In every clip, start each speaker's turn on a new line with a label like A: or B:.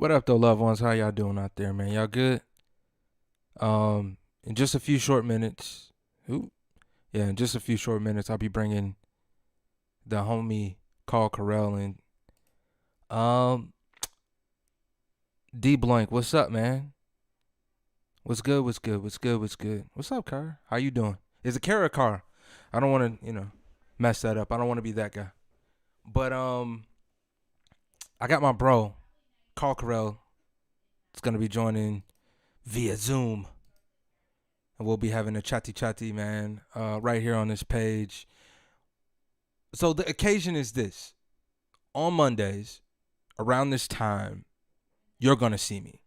A: What up, though, loved ones? How y'all doing out there, man? Y'all good? In just a few short minutes, ooh, yeah, in just a few short minutes, I'll be bringing the homie called Crrll in. Um, D Blank, what's up, man? What's good? What's good? What's good? What's good? What's up, Car? How you doing? Is it Kara or Car? I don't want to, mess that up. I don't want to be that guy. But I got my bro, Carl Crrll. It's gonna be joining via Zoom. And we'll be having a chatty, man, right here on this page. So the occasion is this. On Mondays, around this time, you're going to see me.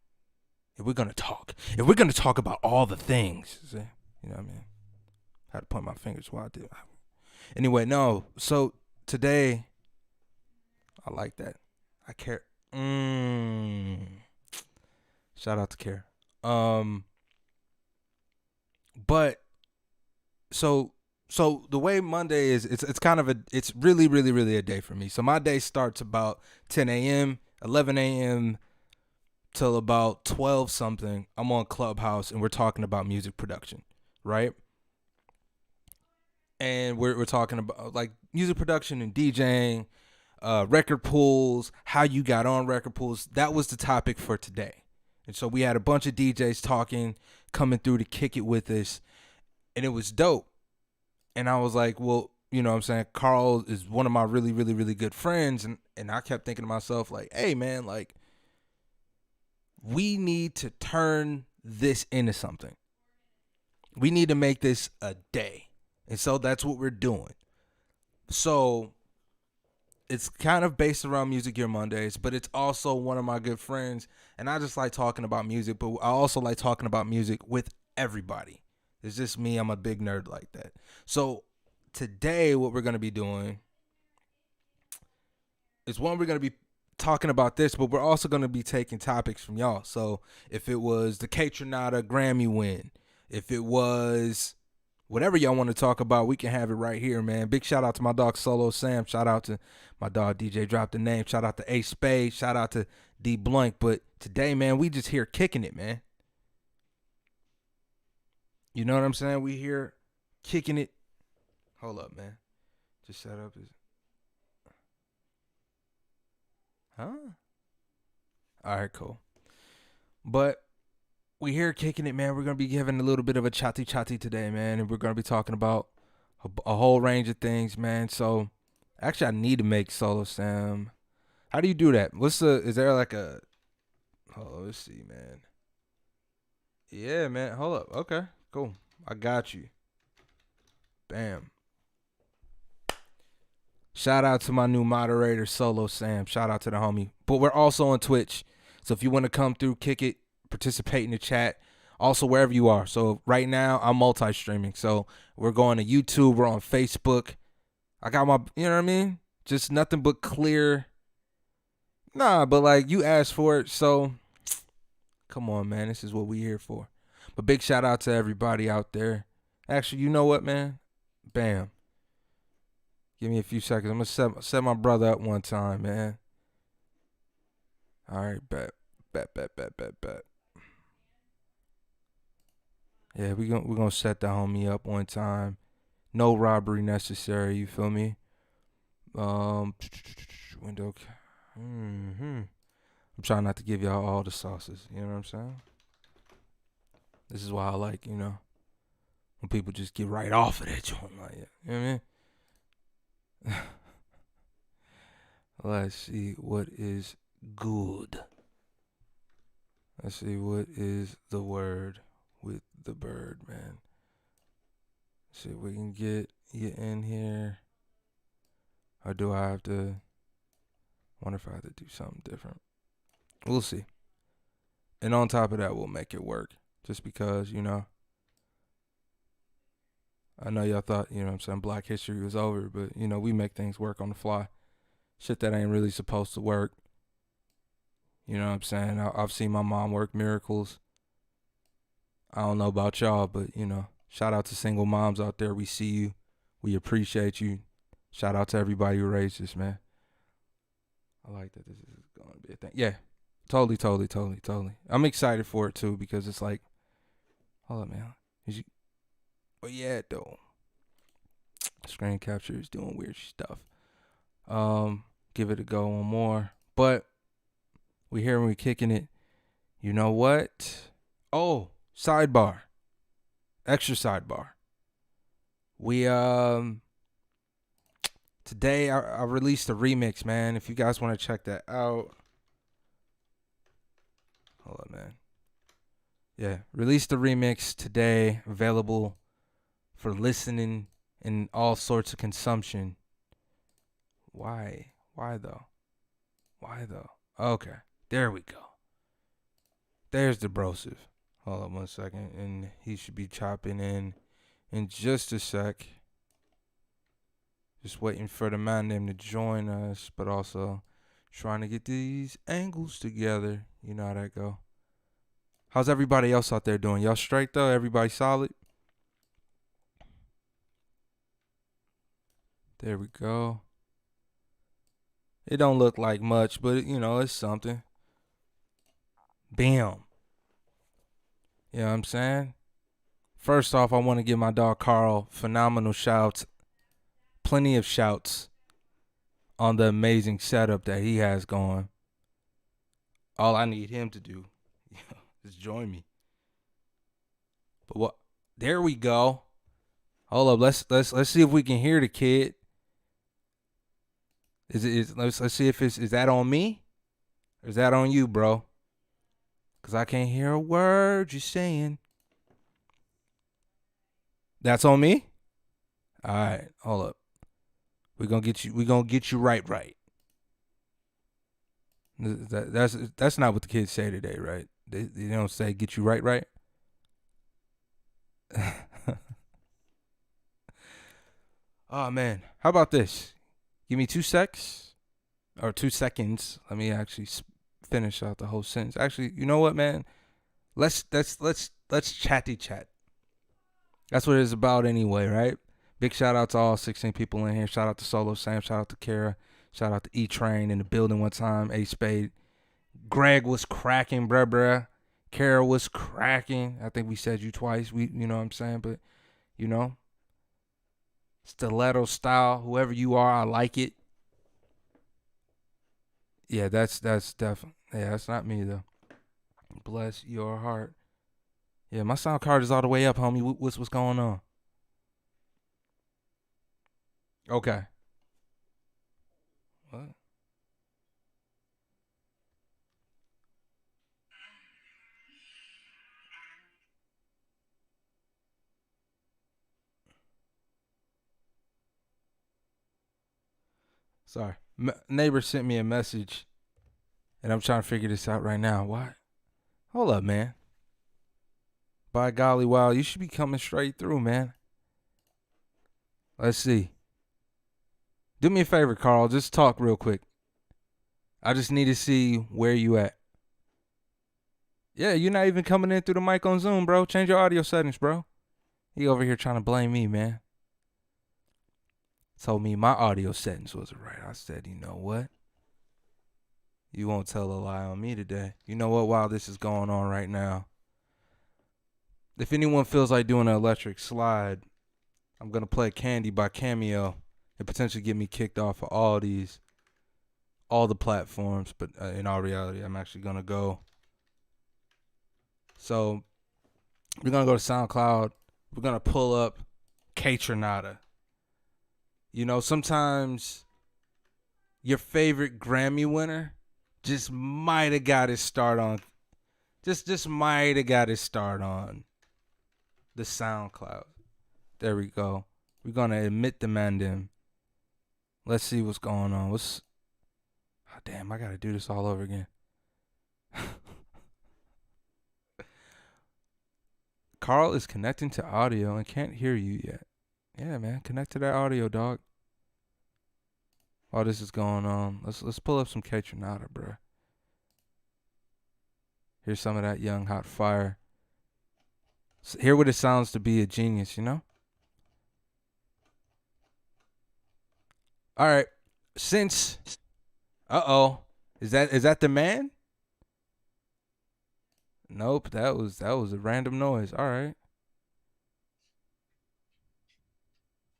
A: And we're going to talk. And we're going to talk about all the things. See? You know what I mean? I had to point my fingers while I did. Anyway, no. So today, I like that. I care. Shout out to Care. But so the way Monday is, it's kind of it's really a day for me. So my day starts about 10 a.m., 11 a.m. till about 12 something. I'm on Clubhouse and we're talking about music production, right? And we're talking about like music production and DJing, record pools, how you got on record pools. That was the topic for today. And so we had a bunch of DJs coming through to kick it with us. And it was dope. And I was like, well, you know what I'm saying? Carl is one of my really good friends. And I kept thinking to myself, like, hey, man, like, we need to turn this into something. We need to make this a day. And so that's what we're doing. So it's kind of based around Music Gear Mondays, but it's also one of my good friends. And I just like talking about music, but I also like talking about music with everybody. It's just me. I'm a big nerd like that. So today what we're going to be doing is we're going to be talking about this, but we're also going to be taking topics from y'all. So if it was the K-Tronada Grammy win, if it was whatever y'all want to talk about, we can have it right here, man. Big shout out to my dog Solo Sam. Shout out to my dog DJ Drop the Name. Shout out to A Spade. Shout out to D Blank. But today, man, we just here kicking it, man. You know what I'm saying? We here kicking it. Hold up, man. Just set up his. Huh? All right, cool. But we here kicking it, man. We're going to be giving a little bit of a chatty today, man. And we're going to be talking about a whole range of things, man. So actually, I need to make Solo Sam. How do you do that? Is there like a. Oh, let's see, man. Yeah, man. Hold up. Okay. Cool. I got you. Bam. Shout out to my new moderator, Solo Sam. Shout out to the homie. But we're also on Twitch. So if you want to come through, kick it, participate in the chat. Also, wherever you are. So right now, I'm multi-streaming. So we're going to YouTube. We're on Facebook. I got my, you know what I mean? Just nothing but clear. Nah, but like you asked for it. So come on, man. This is what we here for. But big shout out to everybody out there. Actually, you know what, man? Bam. Give me a few seconds. I'm going to set my brother up one time, man. All right, bet. Yeah, we're gonna set the homie up one time. No robbery necessary, you feel me? Window. I'm trying not to give y'all all the sauces. You know what I'm saying? This is why I like, when people just get right off of that joint like that. You know what I mean? Let's see what is good. Let's see what is the word with the bird, man. See if we can get you in here. Or do I have to? Wonder if I have to do something different. We'll see. And on top of that, we'll make it work. Just because, I know y'all thought, Black History was over, but, we make things work on the fly. Shit that ain't really supposed to work. You know what I'm saying? I've seen my mom work miracles. I don't know about y'all, but, shout out to single moms out there. We see you. We appreciate you. Shout out to everybody who raised us, man. I like that this is going to be a thing. Yeah. Totally. I'm excited for it too because it's like, hold up, man. Is you? But yeah, though. Screen capture is doing weird stuff. Give it a go one more. But we here and we kicking it. You know what? Oh, sidebar. Extra sidebar. We today I released a remix, man. If you guys want to check that out. Hold on, man. Yeah, released the remix today, available for listening and all sorts of consumption. Why? Why though? Okay, there we go. There's the brosive. Hold on 1 second, and he should be chopping in just a sec. Just waiting for the man name to join us, but also trying to get these angles together. You know how that go. How's everybody else out there doing? Y'all straight though? Everybody solid? There we go. It don't look like much, but it's something. Bam. You know what I'm saying? First off, I want to give my dog Crrll phenomenal shouts. Plenty of shouts on the amazing setup that he has going. All I need him to do is join me. But what? There we go. Hold up. Let's see if we can hear the kid. Let's see if is that on me? Or is that on you, bro? Cause I can't hear a word you're saying. That's on me? Alright, hold up. We're gonna get you right. That's not what the kids say today, right? They don't say get you right. Oh man. How about this? Give me 2 secs or 2 seconds. Let me actually finish out the whole sentence. Actually, you know what, man? Let's chatty chat. That's what it's about anyway, right? Big shout out to all 16 people in here. Shout out to Solo Sam. Shout out to Kara. Shout out to E-Train in the building one time. A Spade. Greg was cracking, bruh. Kara was cracking. I think we said you twice. You know what I'm saying? But, stiletto style. Whoever you are, I like it. Yeah, that's definitely. Yeah, that's not me though. Bless your heart. Yeah, my sound card is all the way up, homie. What's going on? Okay. What? Sorry. Neighbor sent me a message, and I'm trying to figure this out right now. What? Hold up, man. By golly, wow, you should be coming straight through, man. Let's see. Do me a favor, Crrll. Just talk real quick. I just need to see where you at. Yeah, you're not even coming in through the mic on Zoom, bro. Change your audio settings, bro. He over here trying to blame me, man. Told me my audio settings wasn't right. I said, you know what? You won't tell a lie on me today. You know what? While this is going on right now, if anyone feels like doing an electric slide, I'm going to play Candy by Cameo and potentially get me kicked off of all the platforms. But in all reality, I'm actually going to go. So we're going to go to SoundCloud. We're going to pull up K-Tronada. Sometimes your favorite Grammy winner just might have got his start on, just might have got his start on the SoundCloud. There we go. We're going to admit the mandem. Let's see what's going on. Oh, damn, I got to do this all over again. Crrll is connecting to audio and can't hear you yet. Yeah, man, connect to that audio, dog. While this is going on, let's pull up some K-Tronada, bro. Here's some of that young hot fire. Hear what it sounds to be a genius, All right. Since is that the man? Nope, that was a random noise. All right.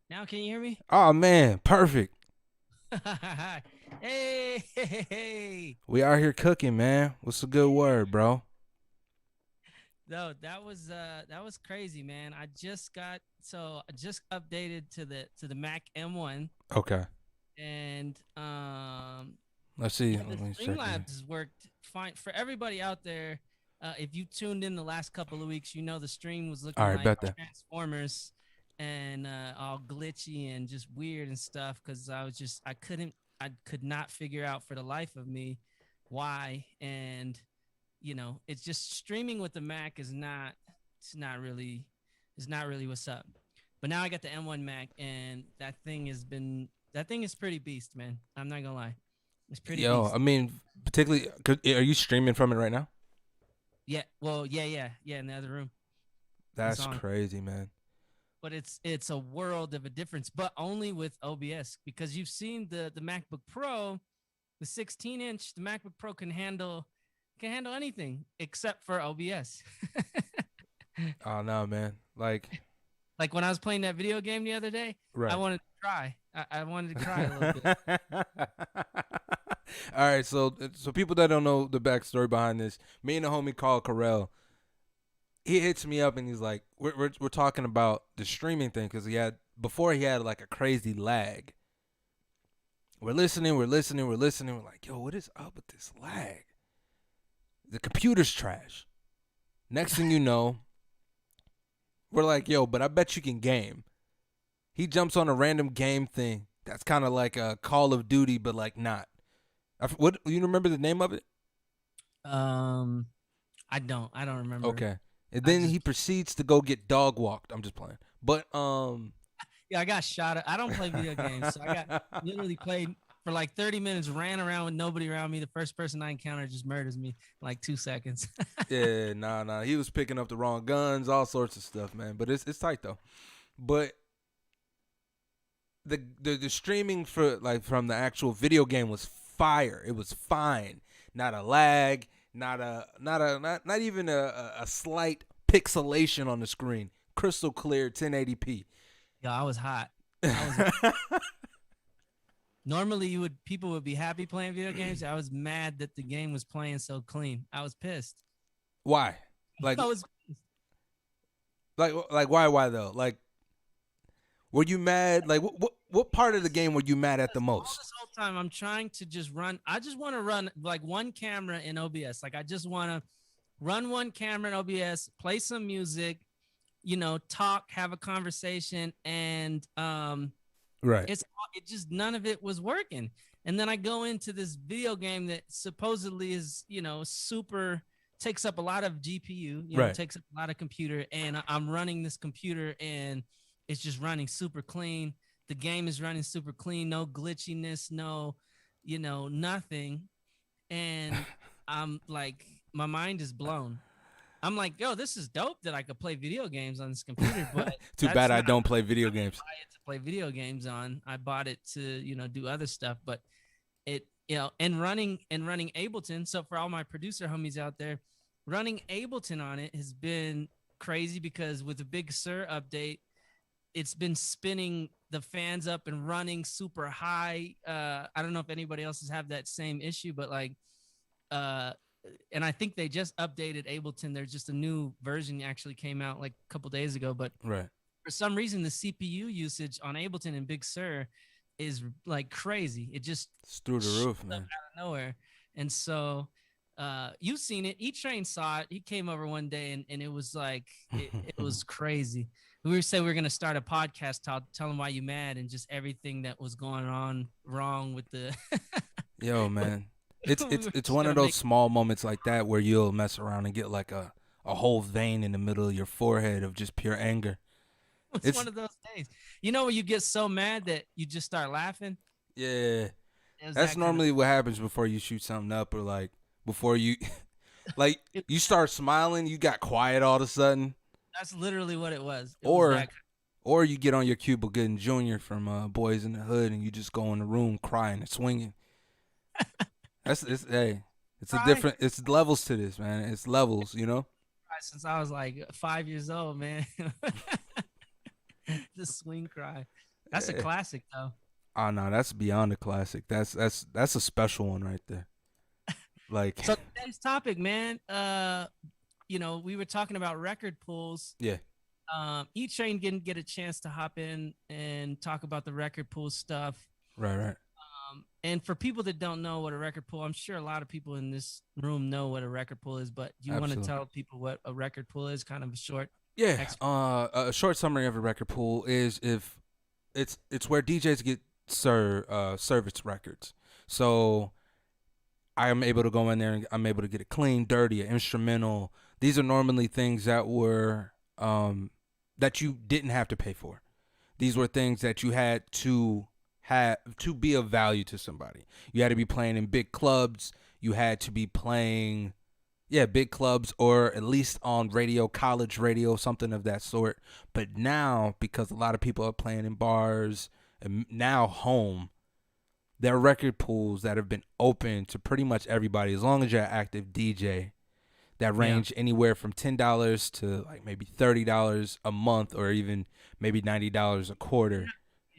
B: Now can you hear me?
A: Oh man, perfect.
B: Hey, hey, hey.
A: We out here cooking, man. What's a good word, bro?
B: No, that was crazy, man. I just updated to the Mac M1
A: Okay.
B: and
A: Let's see.
B: yeah, the
A: Let me check it.
B: Streamlabs worked fine for everybody out there. If you tuned in the last couple of weeks, you know the stream was
A: All
B: looking
A: right,
B: like
A: bet that.
B: Transformers and all glitchy and just weird and stuff because I could not figure out for the life of me why. And it's just streaming with the Mac it's not really it's not really what's up. But now I got the M1 Mac and that thing is pretty beast, man. I'm not gonna lie. It's pretty
A: Yo, I
B: beast.
A: mean, particularly, are you streaming from it right now?
B: Yeah. Well, yeah. In the other room, it's
A: That's
B: on.
A: crazy, man.
B: But it's a world of a difference. But only with OBS because you've seen the MacBook Pro, the 16-inch. The MacBook Pro can handle anything except for OBS.
A: Oh no, man. Like,
B: Like when I was playing that video game the other day, I
A: right.
B: wanted to cry. I wanted to cry a little bit.
A: All right, so people that don't know the backstory behind this, me and a homie called Crrll, he hits me up and he's like, we're talking about the streaming thing because he had like a crazy lag. We're listening. We're like, yo, what is up with this lag? The computer's trash. Next thing you know, we're like, yo, but I bet you can game. He jumps on a random game thing that's kind of like a Call of Duty, but like not. What you remember the name of it?
B: Um, I don't remember.
A: Okay. And
B: I
A: then
B: just
A: he proceeds to go get dog walked. I'm just playing. But
B: Yeah, I got shot. I don't play video games, so I got literally played for like 30 minutes, ran around with nobody around me. The first person I encountered just murders me in like 2 seconds.
A: yeah, nah. He was picking up the wrong guns, all sorts of stuff, man. But it's tight though. But the streaming for like from the actual video game was fire. It was fine. Not a lag, not even a slight pixelation on the screen. Crystal clear 1080p.
B: Yo, I was hot. I was Normally people would be happy playing video games. I was mad that the game was playing so clean. I was pissed.
A: Why? Like
B: I was
A: like why though? Like were you mad? Like what part of the game were you mad at the
B: all
A: most?
B: this whole time I'm trying to just run. I just want to run like one camera in OBS. Like I just want to run one camera in OBS, play some music, talk, have a conversation, and
A: Right.
B: it just none of it was working. And then I go into this video game that supposedly is, super takes up a lot of GPU,
A: Right.
B: takes up a lot of computer, and I'm running this computer and it's just running super clean. The game is running super clean, no glitchiness, no, nothing. And I'm like, my mind is blown. I'm like, yo, this is dope that I could play video games on this computer, but
A: Too bad
B: that's
A: I
B: not
A: don't play
B: really
A: video
B: what I
A: games.
B: buy it to play video games on. I bought it to, do other stuff, but and running Ableton. So for all my producer homies out there, running Ableton on it has been crazy because with the Big Sur update, it's been spinning the fans up and running super high. I don't know if anybody else has had that same issue, but like uh and I think they just updated Ableton. There's just a new version actually came out like a couple days ago, but
A: Right.
B: for some reason the CPU usage on Ableton and Big Sur is like crazy. It just
A: It's through the
B: shoots
A: roof,
B: up
A: man.
B: out of nowhere. And so you've seen it. E-Train saw it. He came over one day and it was like it was crazy. We were saying we were gonna start a podcast tell him why you mad and just everything that was going on wrong with the
A: Yo, man. It's
B: we
A: it's
B: were
A: it's
B: just
A: one
B: gonna
A: of those
B: make
A: small moments like that where you'll mess around and get like a whole vein in the middle of your forehead of just pure anger.
B: it's
A: It's
B: one of those days. Where you get so mad that you just start laughing?
A: yeah.
B: It was
A: That's
B: that kind of
A: normally what happens before you shoot something up or like before you like
B: it,
A: you start smiling, you got quiet all of a sudden,
B: that's literally what it was. It was
A: or
B: that
A: or you get on your Cuba Gooding Jr. from Boys in the Hood and you just go in the room crying and swinging. That's it's hey. It's a
B: Cry
A: different. It's levels to this, man. It's levels,
B: since I was like 5 years old, man. The swing cry. That's a
A: Yeah.
B: classic though.
A: Oh no, that's beyond a classic. That's a special one right there. Like,
B: So today's topic, man. We were talking about record pools.
A: yeah,
B: Each train didn't get a chance to hop in and talk about the record pool stuff.
A: right.
B: And for people that don't know what a record pool, I'm sure a lot of people in this room know what a record pool is, but do you want to
A: Absolutely.
B: tell people what a record pool is? Kind of a short
A: Yeah.
B: explanation.
A: A short summary of a record pool is if it's where DJs get service records. So I am able to go in there and I'm able to get a clean, dirty, an instrumental. These are normally things that were that you didn't have to pay for. These were things that you had to have to be of value to somebody. You had to be playing in big clubs. You had to be playing, yeah, big clubs or at least on radio, college radio, something of that sort. But now, because a lot of people are playing in bars and now home, there are record pools that have been open to pretty much everybody as long as you're an active DJ that
B: Yeah.
A: range anywhere from $10 to like maybe $30 a month or even maybe $90 a quarter.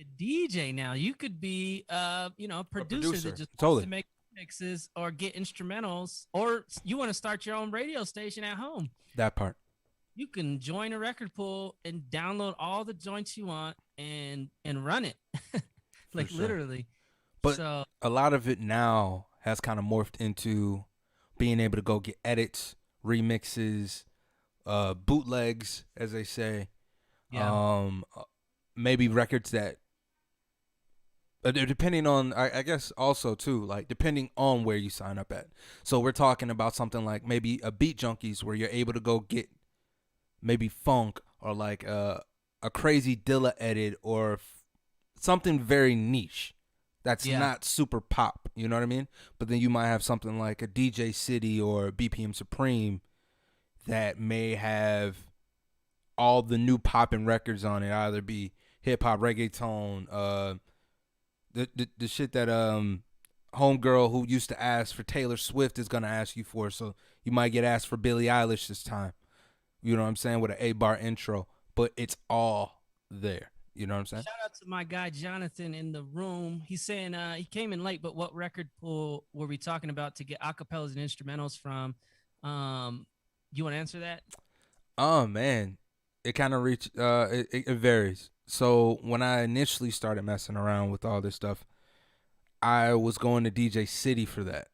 B: A DJ now. You could be a
A: A
B: producer that
A: producer,
B: just wants
A: totally.
B: to make mixes or get instrumentals, or you want to start your own radio station at home.
A: That part.
B: You can join a record pool and download all the joints you want and run it. Like
A: sure.
B: literally.
A: But
B: So
A: a lot of it now has kind of morphed into being able to go get edits, remixes, bootlegs, as they say.
B: yeah.
A: Maybe records that depending on I guess also too like depending on where you sign up at. So we're talking about something like maybe a Beat Junkies where you're able to go get maybe funk or like a crazy Dilla edit or something very niche that's
B: Yeah.
A: not super pop, you know what I mean? But then you might have something like a DJ City or BPM Supreme that may have all the new poppin' records on it, either be hip hop, reggaeton, the shit that homegirl who used to ask for Taylor Swift is gonna ask you for. So you might get asked for Billie Eilish this time. You know what I'm saying, with an 8-bar intro, but it's all there. You know what I'm saying?
B: Shout out to my guy Jonathan in the room. He's saying he came in late, but what record pool were we talking about to get acapellas and instrumentals from? You want to answer that?
A: Oh man, it kind of it varies. So when I initially started messing around with all this stuff, I was going to DJ City for that.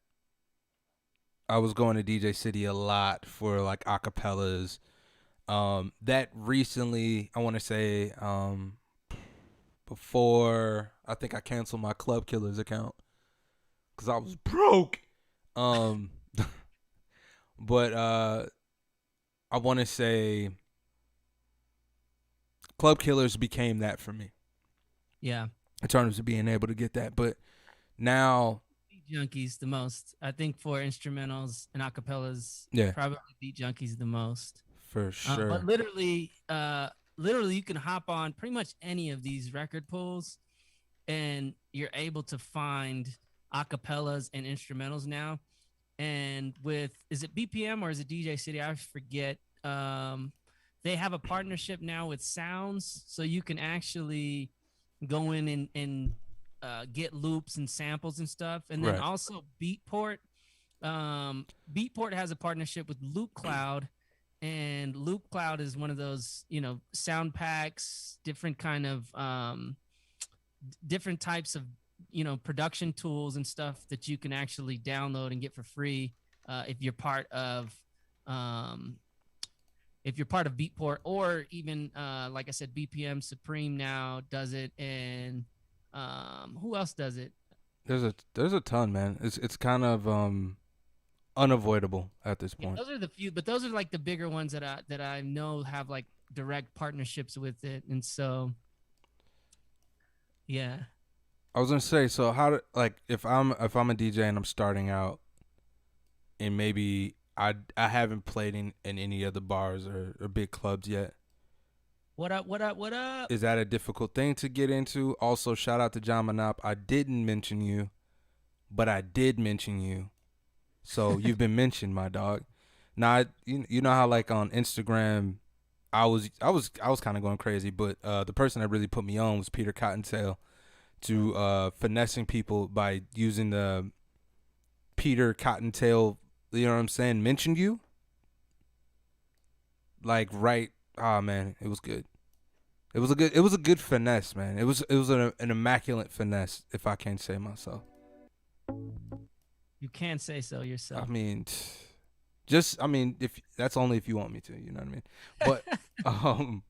A: I was going to DJ City a lot for like acapellas. That recently, I want to say, before I think I canceled my Club Killers account because I was broke. Um, but I want to say Club Killers became that for me
B: Yeah.
A: in terms of being able to get that. But now,
B: Beat Junkies the most. I think for instrumentals and acapellas,
A: yeah,
B: probably Beat Junkies the most.
A: for sure.
B: But literally, you can hop on pretty much any of these record pools, and you're able to find acapellas and instrumentals now. And with is it BPM or is it DJ City? I forget. They have a partnership now with Sounds, so you can actually go in and get loops and samples and stuff. And then
A: Right.
B: also Beatport. Beatport has a partnership with Loop Cloud, and Loop Cloud is one of those sound packs, different kind of different types of production tools and stuff that you can actually download and get for free if you're part of Beatport, or even like I said, BPM Supreme now does it, and who else does it?
A: There's a ton, man. It's kind of unavoidable at this
B: Yeah,
A: point.
B: those are the few, but those are like the bigger ones that I know have like direct partnerships with it, and so yeah.
A: I was gonna say, so how do like if I'm a DJ and I'm starting out, and maybe I haven't played in any of the bars or big clubs yet.
B: What up? What up? What up?
A: Is that a difficult thing to get into? Also, shout out to John Manop. I didn't mention you, but I did mention you. So you've been mentioned, my dog. Now, you know how like on Instagram, I was kind of going crazy, but the person that really put me on was Peter Cottontail to finessing people by using the Peter Cottontail. You know what I'm saying? Mentioned you like right. Ah man, it was good. It was a good finesse, man. It was an immaculate finesse, if I can't say myself.
B: You can say so
A: I
B: yourself.
A: mean, I mean, if that's only if you want me to, you know what I mean. But um,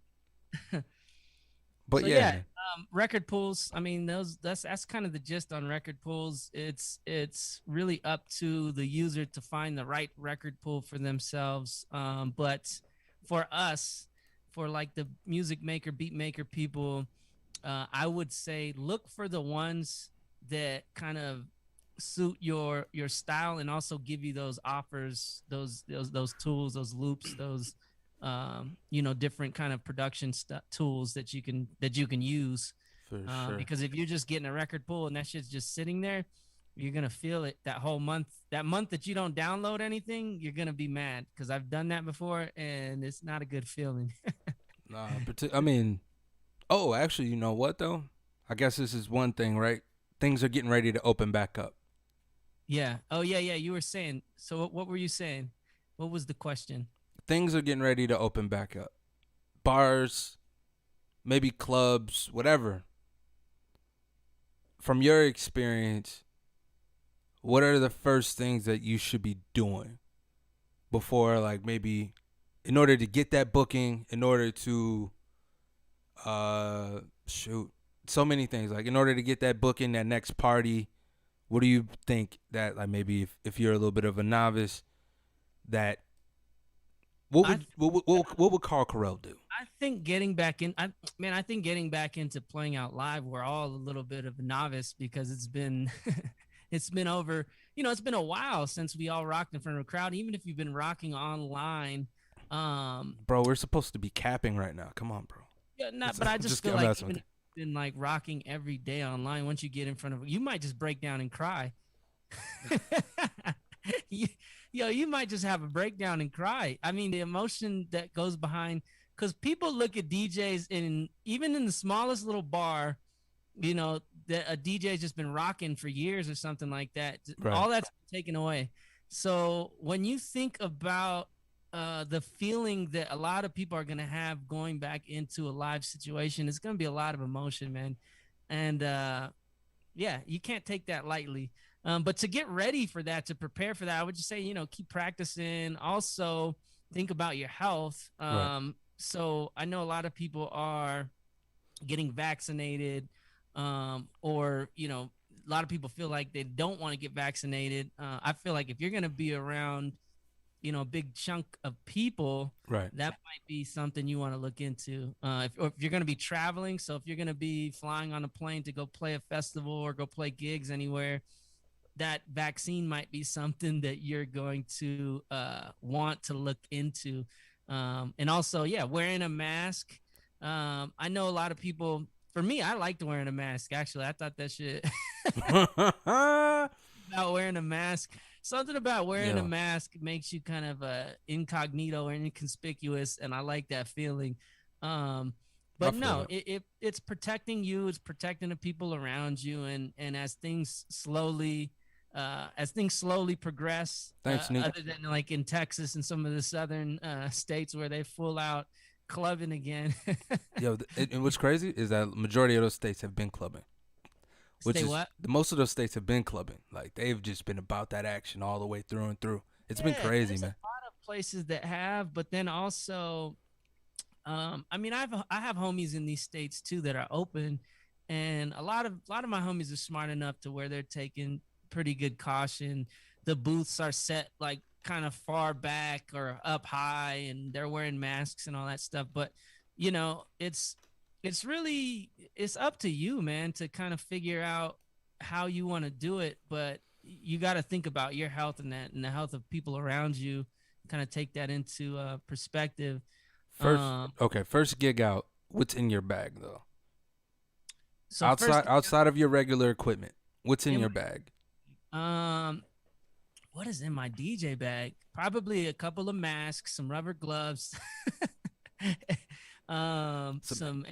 A: but
B: So
A: yeah,
B: yeah,
A: man.
B: record pools. I mean, those that's kind of the gist on record pools. It's really up to the user to find the right record pool for themselves. But for us, for like the music maker, beat maker people, I would say look for the ones that kind of suit your style and also give you those offers, those tools, those loops, those different kind of production tools that you can use.
A: For sure.
B: Because if you're just getting a record pool and that shit's just sitting there, you're gonna feel it that whole month. That month that you don't download anything, you're gonna be mad because I've done that before and it's not a good feeling.
A: Nah, I mean, oh, actually, you know what though? I guess this is one thing, right? Things are getting ready to open back up.
B: Yeah. Oh yeah, yeah. You were saying. So what were you saying? What was the question?
A: Things are getting ready to open back up. Bars, maybe clubs, whatever. From your experience, what are the first things that you should be doing before, like maybe, in order to get that booking, in order to, shoot, so many things. Like in order to get that booking, that next party, what do you think that like maybe if you're a little bit of a novice, that what
B: I
A: would what would Carl Carell do?
B: I think getting back in, I think getting back into playing out live, we're all a little bit of a novice because it's been, it's been over, it's been a while since we all rocked in front of a crowd. Even if you've been rocking online, um,
A: Bro, we're supposed to be capping right now. Come on, bro.
B: yeah, not.
A: It's,
B: But I just
A: just
B: feel
A: I'm
B: like
A: messing
B: even
A: with
B: if you've been like rocking every day online, once you get in front of, you might just break down and cry. you, you might just have a breakdown and cry. I mean, the emotion that goes behind, because people look at DJs in even in the smallest little bar, that a DJ's just been rocking for years or something like that.
A: you. Right.
B: All that's taken away. So when you think about the feeling that a lot of people are going to have going back into a live situation, it's going to be a lot of emotion, man. And yeah, you can't take that lightly. But to get ready for that, to prepare for that, I would just say, keep practicing. Also, think about your health.
A: Right.
B: So I know a lot of people are getting vaccinated, or a lot of people feel like they don't want to get vaccinated. I feel like if you're going to be around, a big chunk of people,
A: Right.
B: that might be something you want to look into. Or if you're going to be traveling, so if you're going to be flying on a plane to go play a festival or go play gigs anywhere, that vaccine might be something that you're going to want to look into. And also, yeah, wearing a mask. I know a lot of people. For me, I liked wearing a mask. Actually, I thought that shit about wearing a mask. Something about wearing a
A: Yeah,
B: mask makes you kind of incognito or inconspicuous, and I like that feeling. Um,
A: I
B: but
A: feel
B: no,
A: that.
B: it's protecting you, it's protecting the people around you, and as things slowly progress,
A: Thanks, Neek.
B: other than like in Texas and some of the southern states where they full out clubbing again.
A: Yo, and what's crazy is that majority of those states have been clubbing, which
B: Say
A: is
B: what?
A: most of those states have been clubbing. Like they've just been about that action all the way through and through. It's been
B: Yeah,
A: crazy,
B: there's a
A: man.
B: lot of places that have, but then also, I mean, I have homies in these states too that are open, and a lot of my homies are smart enough to where they're taking pretty good caution. The booths are set like kind of far back or up high, and they're wearing masks and all that stuff. But it's really it's up to you, man, to kind of figure out how you want to do it. But you got to think about your health and that, and the health of people around you. Kind of take that into perspective.
A: First,
B: um,
A: okay, first gig out. What's in your bag though?
B: so first,
A: Outside of your regular equipment, what's in
B: in
A: your bag?
B: my, what is in my DJ bag? Probably a couple of masks, some rubber gloves, some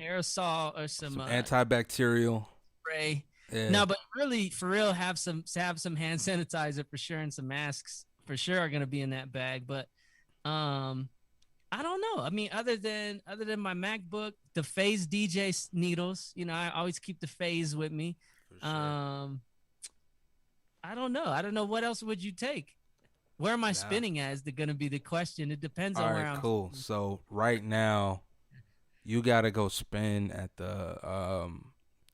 B: aerosol or some
A: antibacterial
B: spray.
A: Yeah.
B: No, but really, for real, have some hand sanitizer for sure, and some masks for sure are gonna be in that bag. But I don't know. I mean, other than my MacBook, the Phase DJ needles, you know, I always keep the Phase with me.
A: For sure.
B: I don't know. I don't know. What else would you take? Where am I spinning at is going to be the question. It depends on where I'm.
A: Cool. So right now, you gotta go spin at the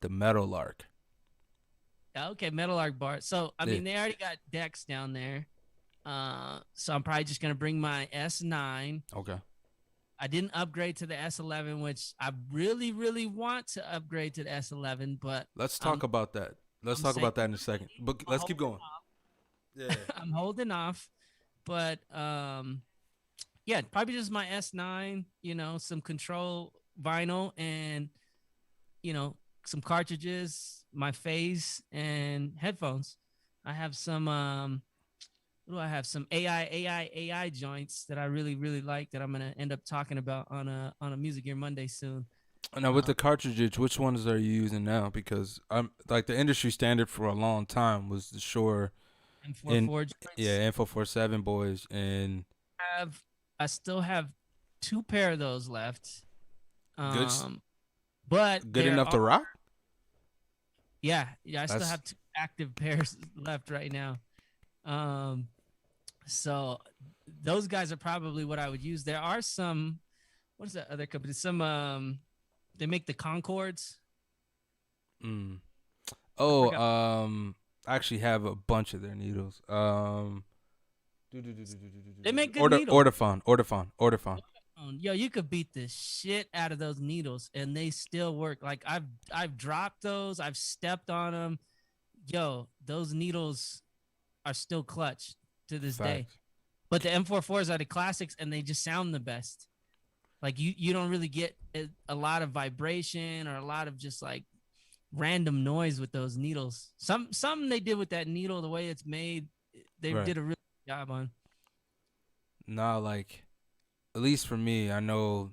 A: Meadowlark.
B: Okay, Meadowlark bar. So I mean, they already got decks down there. So I'm probably just gonna bring my S9.
A: Okay.
B: I didn't upgrade to the S11, which I really, really want to upgrade to the S11. But
A: let's talk about that. Let's talk about that in a second. But let's keep going.
B: Yeah, I'm holding off, but yeah, probably just my S9. You know, some control vinyl, and you know, some cartridges, my Phase, and headphones. I have some what do I have? Some AI joints that I really, really like that I'm gonna end up talking about on a Music Gear Monday soon.
A: Now with the cartridges, which ones are you using now? Because I'm like the industry standard for a long time was the Shure
B: M44
A: M447 boys, and
B: I still have 2 pair of those left.
A: Good,
B: but
A: good enough to rock.
B: Yeah, I still have 2 active pairs left right now. So those guys are probably what I would use. There are some, what is that other company? Some they make the Concords.
A: Oh, I actually have a bunch of their needles.
B: They make good needles.
A: Ortofon.
B: Yo, you could beat the shit out of those needles and they still work. Like I've dropped those, I've stepped on them. Yo, those needles are still clutch to this day. But the M44s are the classics and they just sound the best. Like you don't really get a lot of vibration or a lot of just like random noise with those needles. Some they did with that needle, the way it's made, they did a really good job on.
A: Nah, like at least for me, I know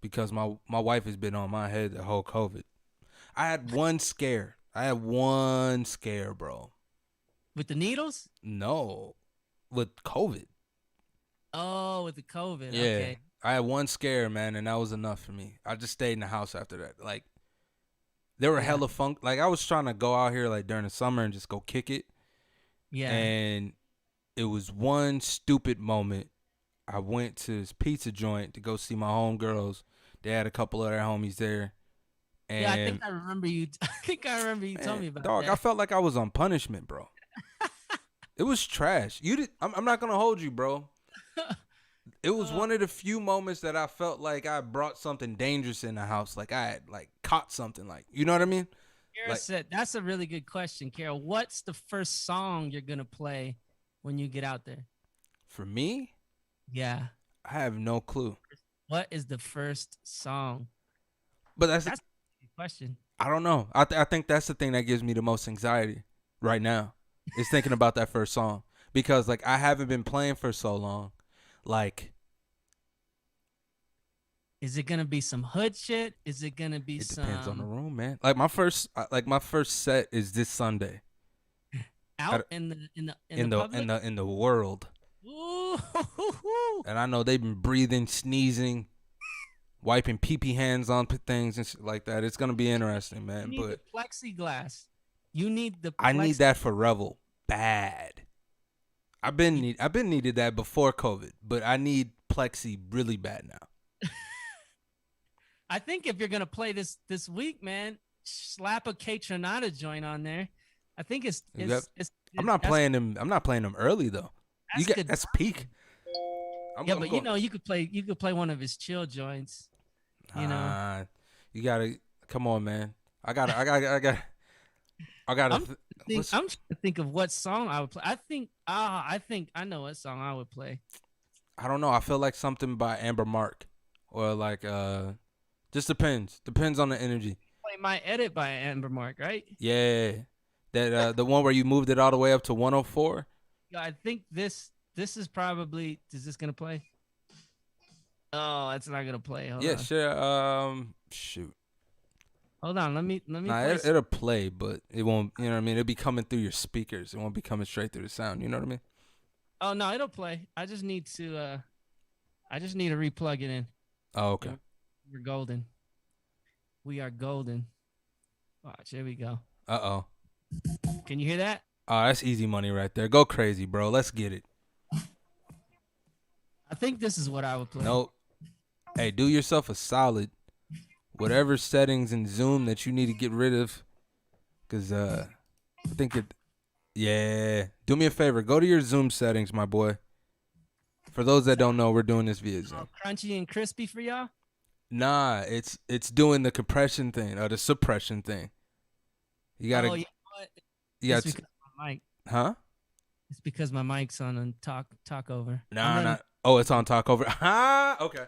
A: because my wife has been on my head the whole COVID. I had one scare, bro.
B: With the needles?
A: No, with COVID.
B: Oh, with the COVID.
A: Yeah.
B: Okay.
A: I had one scare, man, and that was enough for me. I just stayed in the house after that. Like, there were hella funk. Like, I was trying to go out here, like, during the summer and just go kick it.
B: Yeah.
A: And it was one stupid moment. I went to this pizza joint to go see my homegirls. They had a couple of their homies there. And
B: yeah, I think I remember you. Told me about
A: dog,
B: that.
A: I felt like I was on punishment, bro. It was trash. I'm not gonna hold you, bro. It was one of the few moments that I felt like I brought something dangerous in the house. Like I had like caught something. Like, you know what I mean?
B: That's a really good question, Crrll. What's the first song you're gonna play when you get out there?
A: For me?
B: Yeah.
A: I have no clue.
B: What is the first song?
A: But that's
B: a good question.
A: I don't know. I think that's the thing that gives me the most anxiety right now. Is thinking about that first song. Because like I haven't been playing for so long. Like,
B: is it gonna be some hood shit? Is it gonna be
A: some? It depends on the room, man. Like my first set is this Sunday.
B: Out in
A: the world.
B: Ooh.
A: And I know they've been breathing, sneezing, wiping pee-pee hands on things and shit like that. It's gonna be interesting, man.
B: You need the plexiglass. You need the.
A: I need that for Revel bad. I've been needed that before COVID, but I need plexi really bad now.
B: I think if you're gonna play this week, man, slap a K-Tronada joint on there. I think it's
A: I'm not playing them early though. That's peak.
B: You could play one of his chill joints. You know,
A: you gotta come on, man. I gotta.
B: I'm trying to think of what song I would play. I think I know what song I would play.
A: I don't know. I feel like something by Amber Mark, or like just depends on the energy.
B: Play My Edit by Amber Mark, right?
A: Yeah, that the one where you moved it all the way up to 104.
B: Yeah, I think this is probably. Is this gonna play? Oh, it's not gonna play. Hold
A: Yeah,
B: on.
A: sure. Shoot.
B: Hold on. Let me
A: Nah,
B: play.
A: it'll play, but it won't. You know what I mean? It'll be coming through your speakers. It won't be coming straight through the sound. You know what I mean?
B: Oh no, it'll play. I just need to replug it in.
A: Oh, okay.
B: And we're golden. We are golden. Watch, here we go.
A: Uh-oh.
B: Can you hear that?
A: Oh, that's easy money right there. Go crazy, bro. Let's get it.
B: I think this is what I would play.
A: Nope. Hey, do yourself a solid. Whatever settings in Zoom that you need to get rid of, cause I think it. Yeah. Do me a favor. Go to your Zoom settings, my boy. For those that don't know, we're doing this via Zoom.
B: Crunchy and crispy for y'all?
A: Nah, it's doing the compression thing or the suppression thing. You gotta.
B: Oh, you know what?
A: You
B: It's
A: got.
B: because my mic.
A: Huh?
B: It's because my mic's on and talk over.
A: Nah, nah. Oh, it's on talk over. Ah, okay.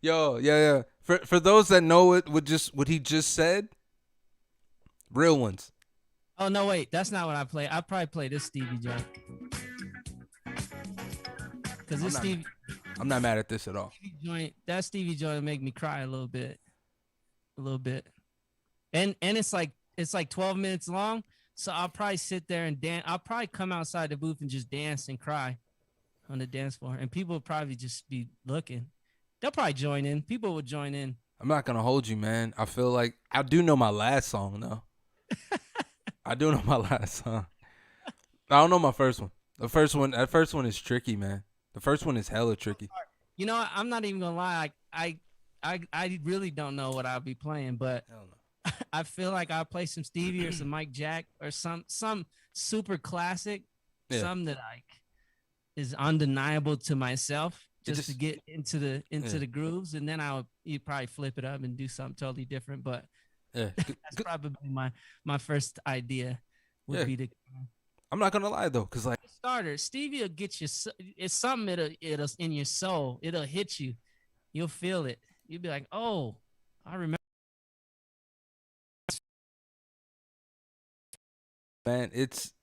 A: Yo, yeah. For those that know it, what he just said, real ones.
B: Oh no, wait, that's not what I play. I probably play this Stevie joint. Cause this
A: I'm not mad at this at all.
B: Stevie joint, that Stevie joint will make me cry a little bit, and it's like 12 minutes long. So I'll probably sit there and dance. I'll probably come outside the booth and just dance and cry on the dance floor, and people will probably just be looking. They'll probably join in. People will join in.
A: I'm not gonna hold you, man. I feel like I do know my last song though. I do know my last song. I don't know my first one. That first one is tricky, man. The first one is hella tricky.
B: You know, I'm not even gonna lie. I really don't know what I'll be playing, but
A: Hell no.
B: I feel like I'll play some Stevie or some Mike Jack or some super classic,
A: Yeah.
B: some that like is undeniable to myself, just to get into the grooves, and then you'd probably flip it up and do something totally different. But
A: Yeah.
B: that's probably my first idea would be to.
A: I'm not gonna lie though, cause like
B: Starter Stevie will get you. It's something it'll in your soul. It'll hit you. You'll feel it. You'll be like, oh, I remember.
A: man, it's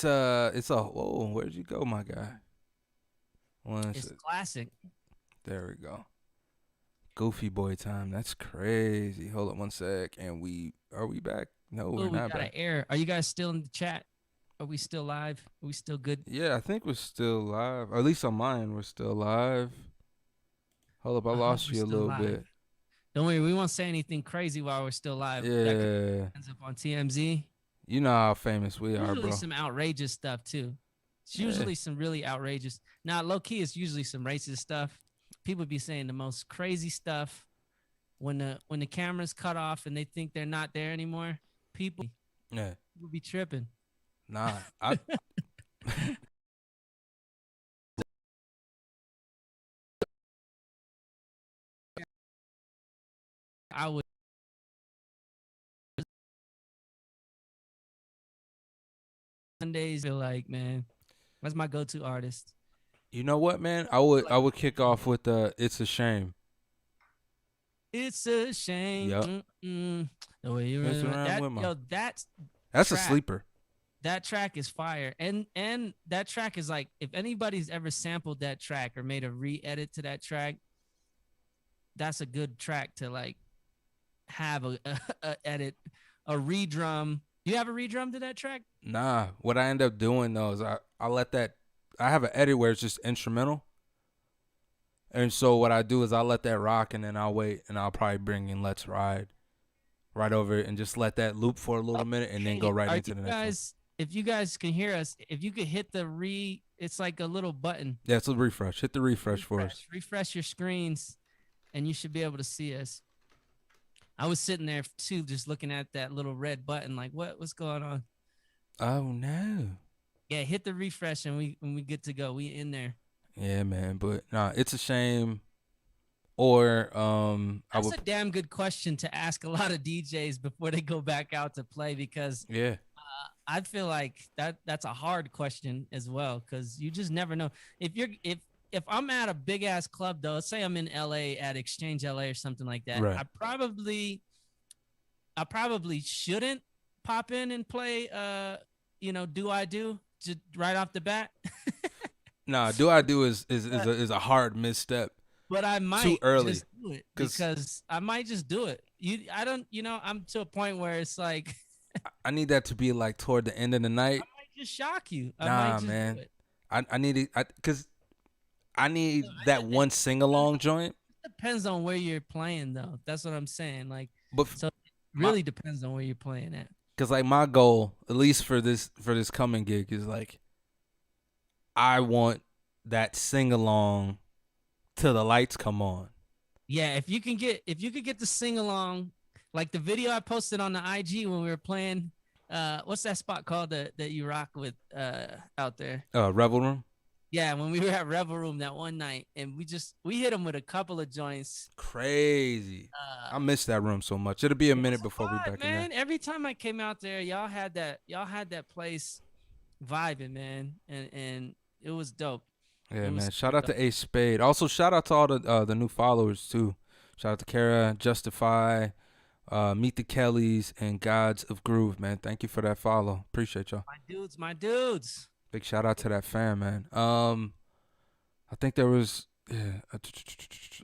A: a whoa, where'd you go, my guy?
B: It's classic.
A: There we go. Goofy boy time. That's crazy. Hold up one sec. And are we back? No, we're not back.
B: Air. Are you guys still in the chat? Are we still live? Are we still good?
A: Yeah, I think we're still live. Or at least on mine, we're still live. Hold up, I lost you a little bit.
B: Don't worry, we won't say anything crazy while we're still live.
A: Yeah.
B: That ends up on TMZ.
A: You know how famous we are, bro.
B: Usually some outrageous stuff too. It's usually some really outrageous. Now, low key, it's usually some racist stuff. People be saying the most crazy stuff when the camera's cut off and they think they're not there anymore. People will be tripping.
A: Nah,
B: I would. Sundays feel like, man, that's my go-to artist.
A: You know what, man? I would kick off with "It's a Shame."
B: It's a shame.
A: Yep.
B: The way you that's
A: a sleeper.
B: That track is fire, and that track is like, if anybody's ever sampled that track or made a re-edit to that track, that's a good track to like have a edit, a redrum. Do you have a redrum to that track?
A: Nah, what I end up doing though is I let that. I have an edit where it's just instrumental, and so what I do is I let that rock, and then I'll wait, and I'll probably bring in "Let's Ride" right over it, and just let that loop for a little minute, and then go right into the next one.
B: If you guys can hear us, if you could hit the it's like a little button.
A: Yeah, it's a refresh. Hit the refresh for us.
B: Refresh your screens, and you should be able to see us. I was sitting there too, just looking at that little red button, like, what's going on?
A: Oh no.
B: Yeah, hit the refresh, and we get to go. We in there.
A: Yeah, man, but nah, it's a shame. Or
B: that's a damn good question to ask a lot of DJs before they go back out to play, because I feel like that's a hard question as well, because you just never know. If I'm at a big ass club though, let's say I'm in LA at Exchange LA or something like that, right. I probably shouldn't pop in and play Do I Do, just right off the bat.
A: Nah, do I do
B: But,
A: is a hard misstep.
B: but I
A: Too
B: might
A: early.
B: just do it
A: Cause
B: because I might just do it. I don't, I'm to a point where it's like
A: I need that to be like toward the end of the
B: I
A: night.
B: might just shock you. I might
A: Nah,
B: just do
A: man.
B: it.
A: I need it cause I need that
B: It
A: one sing along joint.
B: depends on where you're playing, though. That's what I'm saying. Like,
A: But
B: so it
A: my
B: really depends on where you're playing at.
A: cause like my goal, at least for this coming gig, is like I want that sing along till the lights come on.
B: Yeah, if you could get the sing along, like the video I posted on the IG when we were playing. What's that spot called that you rock with out there?
A: Revel Room.
B: Yeah, when we were at Revel Room that one night, and we hit them with a couple of joints.
A: Crazy.
B: Uh,
A: I miss that room so much. It'll be a
B: it was
A: minute before we
B: a vibe,
A: back in there.
B: man. Every time I came out there, y'all had that place vibing, man, and it was dope.
A: Yeah,
B: It was
A: man.
B: super
A: Shout out
B: dope.
A: to Ace Spade. Also, shout out to all the new followers too. Shout out to Kara, Justify, Meet the Kellys, and Gods of Groove, man. Thank you for that follow. Appreciate y'all.
B: My dudes.
A: Big shout out to that fan, man. I think there was yeah.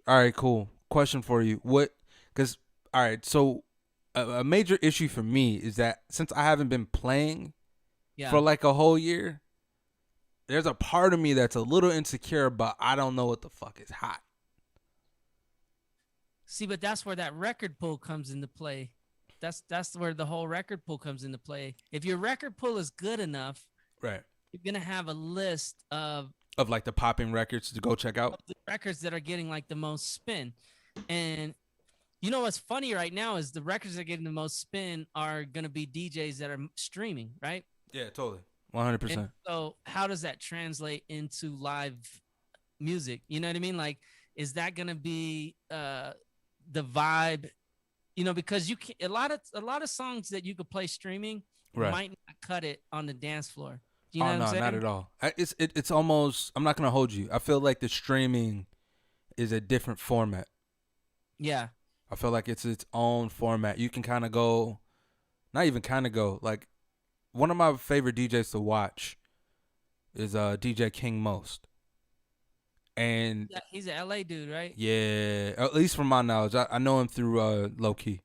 A: All right, cool. Question for you. What? Because all right, so a major issue for me is that since I haven't been playing
B: Yeah.
A: for like a whole year, there's a part of me that's a little insecure, but I don't know what the fuck is hot.
B: See, but that's where that record pull comes into play. That's where the whole record pull comes into play. If your record pull is good enough,
A: Right.
B: you're gonna have a list of
A: Of like the popping records to go check out.
B: the records that are getting like the most spin. And you know what's funny right now is the records that are getting the most spin are gonna be DJs that are streaming, right?
A: Yeah, totally. 100%.
B: And so how does that translate into live music? You know what I mean? Like, is that gonna be the vibe? You know, because you can a lot of songs that you could play streaming
A: Right.
B: might not cut it on the dance floor. Do you know
A: Oh
B: what
A: no,
B: I'm saying?
A: not at all. It's almost. I'm not gonna hold you. I feel like the streaming is a different format.
B: Yeah.
A: I feel like it's its own format. You can kind of go, not even kind of go. Like one of my favorite DJs to watch is DJ King Most, and
B: Yeah, he's an LA dude, right?
A: yeah, at least from my knowledge, I know him through Low Key.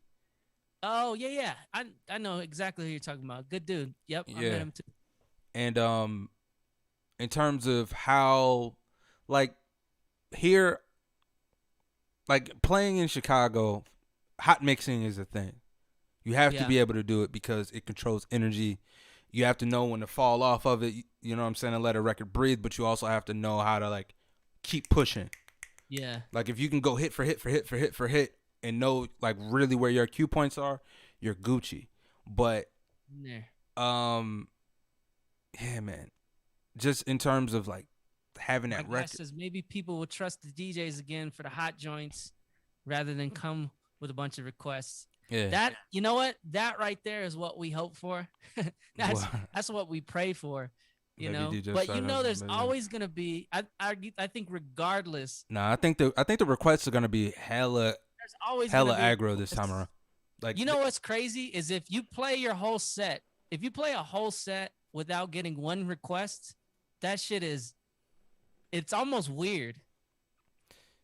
B: Oh, yeah. I know exactly who you're talking about. Good dude. Yep, I met
A: Yeah,
B: him too.
A: and in terms of how, like here, like playing in Chicago, hot mixing is a thing. You have to
B: Yeah.
A: be able to do it because it controls energy. You have to know when to fall off of it. You know what I'm saying? And let a record breathe, but you also have to know how to like keep pushing.
B: Yeah.
A: Like if you can go hit for hit for hit for hit for hit and know like really where your cue points are, you're Gucci. But
B: In there.
A: yeah, man. Just in terms of like having
B: My
A: that
B: guy
A: record.
B: says maybe people will trust the DJs again for the hot joints rather than come with a bunch of requests.
A: Yeah.
B: That you know what? That right there is what we hope for. that's
A: What?
B: that's what we pray for. You
A: Maybe
B: know,
A: DJ
B: but you
A: start
B: know,
A: up,
B: there's
A: maybe.
B: always gonna be. I think regardless,
A: Nah, I think the requests are gonna be hella
B: there's always
A: hella
B: gonna be
A: aggro this time around. Like
B: You know what's crazy is if you play your whole set, if you play a whole set without getting one request, that shit is, it's almost weird.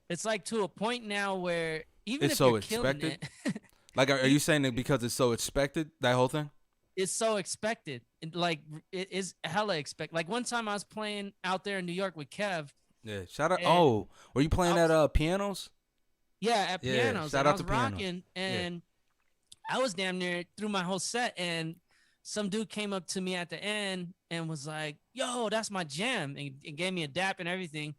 B: It's like to a point now where even
A: It's
B: if
A: so
B: you're killing
A: expected?
B: it,
A: Like, are you saying that because it's so expected, that whole thing?
B: it's so expected. Like it is hella expect. Like one time I was playing out there in New York with Kev.
A: Yeah. Shout out.
B: And
A: Oh, were you playing
B: I was-
A: at pianos?
B: Yeah, at
A: Yeah,
B: pianos.
A: shout
B: And I
A: out
B: was
A: to pianos.
B: rocking, and I was damn near through my whole set, and some dude came up to me at the end and was like, "Yo, that's my jam," and gave me a dap and everything.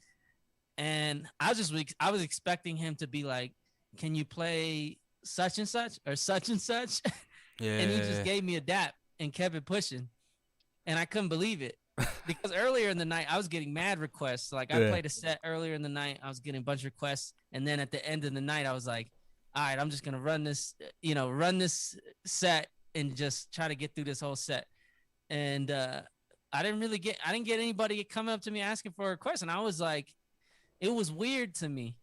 B: And I was expecting him to be like, "Can you play such and such or such and such?"
A: Yeah.
B: And he just gave me a dap and kept it pushing, and I couldn't believe it because earlier in the night I was getting mad requests. Like I
A: Yeah.
B: played a set earlier in the night, I was getting a bunch of requests, and then at the end of the night I was like, all right, I'm just gonna run this, run this set and just try to get through this whole set. And I didn't get anybody coming up to me asking for a request, and I was like, it was weird to me.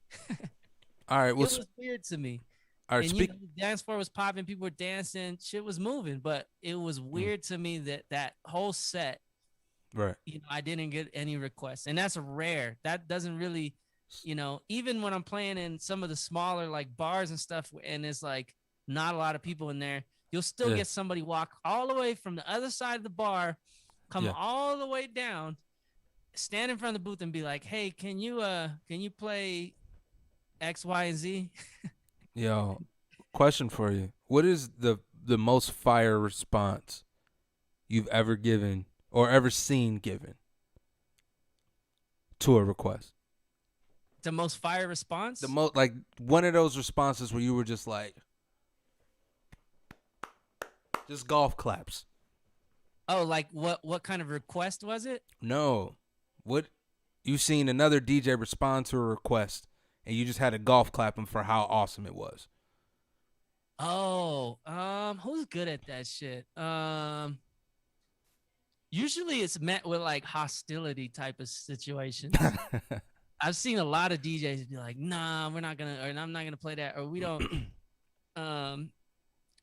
A: All right.
B: It
A: Well,
B: was weird to me.
A: all right.
B: And
A: Speak.
B: the dance floor was popping, people were dancing, shit was moving, but it was weird to me that whole set
A: Right.
B: I didn't get any requests, and that's rare. That doesn't really, even when I'm playing in some of the smaller like bars and stuff, and it's like not a lot of people in there, you'll still
A: Yeah.
B: get somebody walk all the way from the other side of the bar, come
A: Yeah.
B: all the way down, stand in front of the booth and be like, "Hey, can you play X, Y, and Z?"
A: Yo, question for you. What is the most fire response you've ever given or ever seen given to a request?
B: The most fire
A: The
B: response?
A: most like one of those responses where you were just like just golf claps.
B: Oh, like what kind of request was it?
A: No. What you seen another DJ respond to a request and you just had a golf clapping for how awesome it was.
B: Oh, who's good at that shit? Usually it's met with like hostility type of situations. I've seen a lot of DJs be like, "Nah, we're not gonna," or "I'm not gonna play that," or "We don't." Um,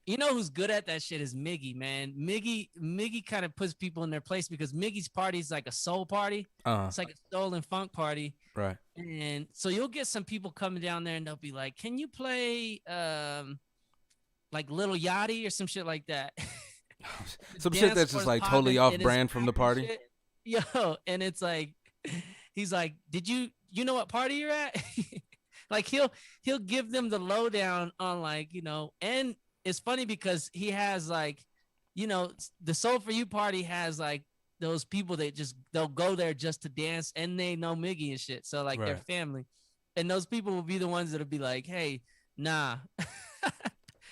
B: who's good at that shit is Miggy, man. Miggy kind of puts people in their place because Miggy's party is like a soul party. It's like a soul and funk party.
A: Right.
B: And so you'll get some people coming down there and they'll be like, "Can you play like Little Yachty or some shit like that?"
A: Some shit that's just like totally off brand from the party.
B: Shit. Yo, and it's like he's like, you know what party you're at? Like he'll give them the lowdown on like, and it's funny because he has like, the Soul for You party has like those people that they'll go there just to dance and they know Miggy and shit. So like they're family. And those people will be the ones that'll be like, "Hey, nah."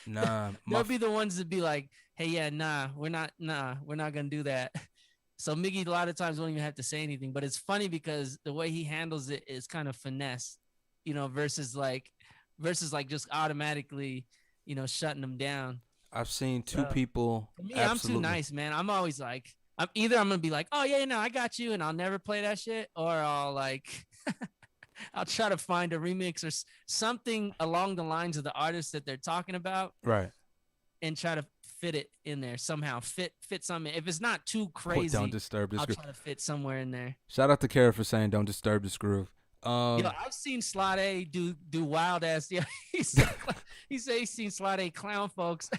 A: Nah.
B: They'll be the ones that be like, "Hey, yeah, we're not gonna do that." So Miggy a lot of times won't even have to say anything, but it's funny because the way he handles it is kind of finesse, versus like just automatically, shutting them down.
A: I've seen two people.
B: For me,
A: absolutely.
B: I'm too nice, man. I'm always like, I'm gonna be like, "Oh yeah, no, I got you," and I'll never play that shit, or I'll like, I'll try to find a remix or something along the lines of the artist that they're talking about,
A: Right.
B: and try to fit it in there somehow. Fit something. If it's not too crazy,
A: don't disturb this
B: I'll
A: groove.
B: try to fit somewhere in there.
A: Shout out to Kara for saying don't disturb this groove.
B: Yo, I've seen Slade do wild ass. Yeah, he said he's seen Slade clown folks.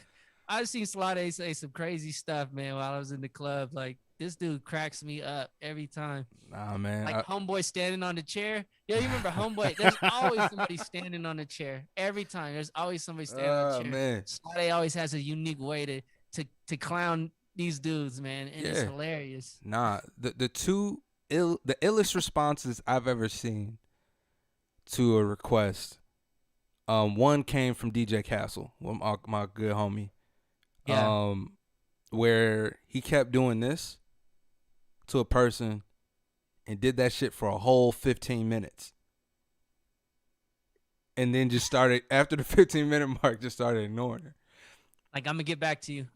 B: I've seen Slade say some crazy stuff, man, while I was in the club. Like, this dude cracks me up every time.
A: Nah, man.
B: Like Homeboy standing on the chair. Yo, you remember Homeboy? There's always somebody standing on the chair. Every time. There's always somebody standing on the chair.
A: Man.
B: Slade always has a unique way to clown these dudes, man. And it's hilarious.
A: Nah, the illest responses I've ever seen to a request. One came from DJ Castle, my good homie.
B: Yeah.
A: Where he kept doing this to a person and did that shit for a whole 15 minutes. And then just started, after the 15-minute mark, just started ignoring her.
B: Like, I'm going to get back to you.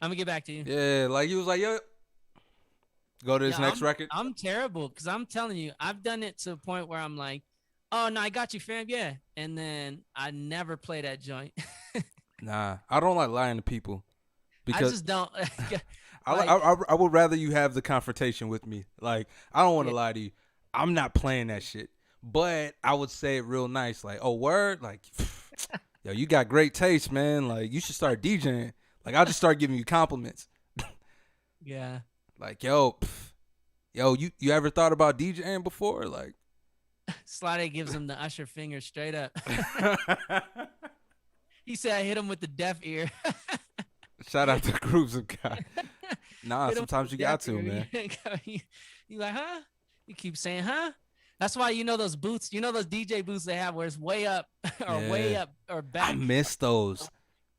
A: Yeah, like he was like, yo, go to this next record.
B: I'm terrible because I'm telling you, I've done it to a point where I'm like, "Oh, no, I got you, fam. Yeah." And then I never play that joint.
A: Nah, I don't like lying to people. Because
B: I just don't.
A: I would rather you have the confrontation with me. Like, I don't want to lie to you. I'm not playing that shit. But I would say it real nice. Like, "Oh, word? Like, yo, you got great taste, man. Like, you should start DJing." Like, I'll just start giving you compliments.
B: Yeah.
A: Like, yo, you ever thought about DJing before? Like,
B: Slade gives him the Usher finger straight up. He said I hit him with the deaf ear.
A: Shout out to Grooves of God. Nah, sometimes you got to, man.
B: You like, huh? You keep saying, huh? That's why those booths, those DJ booths they have where it's way up or way up or back.
A: I miss those.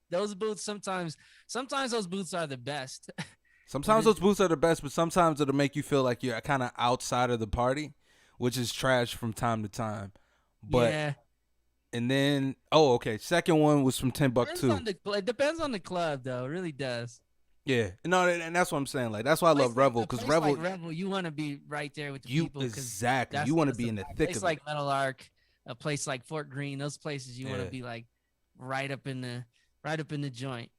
B: Those booths sometimes those booths are the best.
A: Sometimes those booths are the best, but sometimes it'll make you feel like you're kind of outside of the party, which is trash from time to time. But
B: yeah.
A: And then, second one was from Timbuktu.
B: It depends on the club, though. It really does.
A: Yeah, no, and that's what I'm saying. Like, that's why I love Revel, because Revel,
B: you want to be right there with the people.
A: Exactly. You want to be in the thick of it.
B: A place like Metal Arc, a place like Fort Greene, those places you want to be like right up in the joint,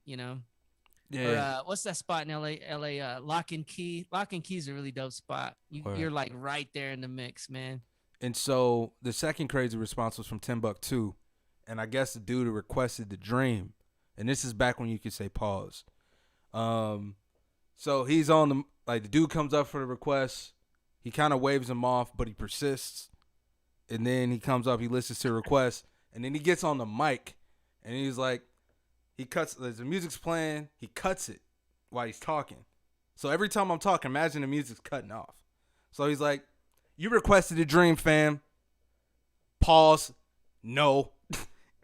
B: Or
A: Yeah.
B: what's that spot in LA? LA Lock and Key. Lock and Key is a really dope spot.
A: Word.
B: You're like right there in the mix, man.
A: And so the second crazy response was from Timbuktu, and I guess the dude who requested the Dream, and this is back when you could say pause. So he's on the dude comes up for the request, he kind of waves him off, but he persists, and then he comes up, he listens to the request, and then he gets on the mic, and he's like, he cuts, the music's playing, he cuts it while he's talking. So every time I'm talking, imagine the music's cutting off. So he's like, you requested a Dream, fam. Pause. No.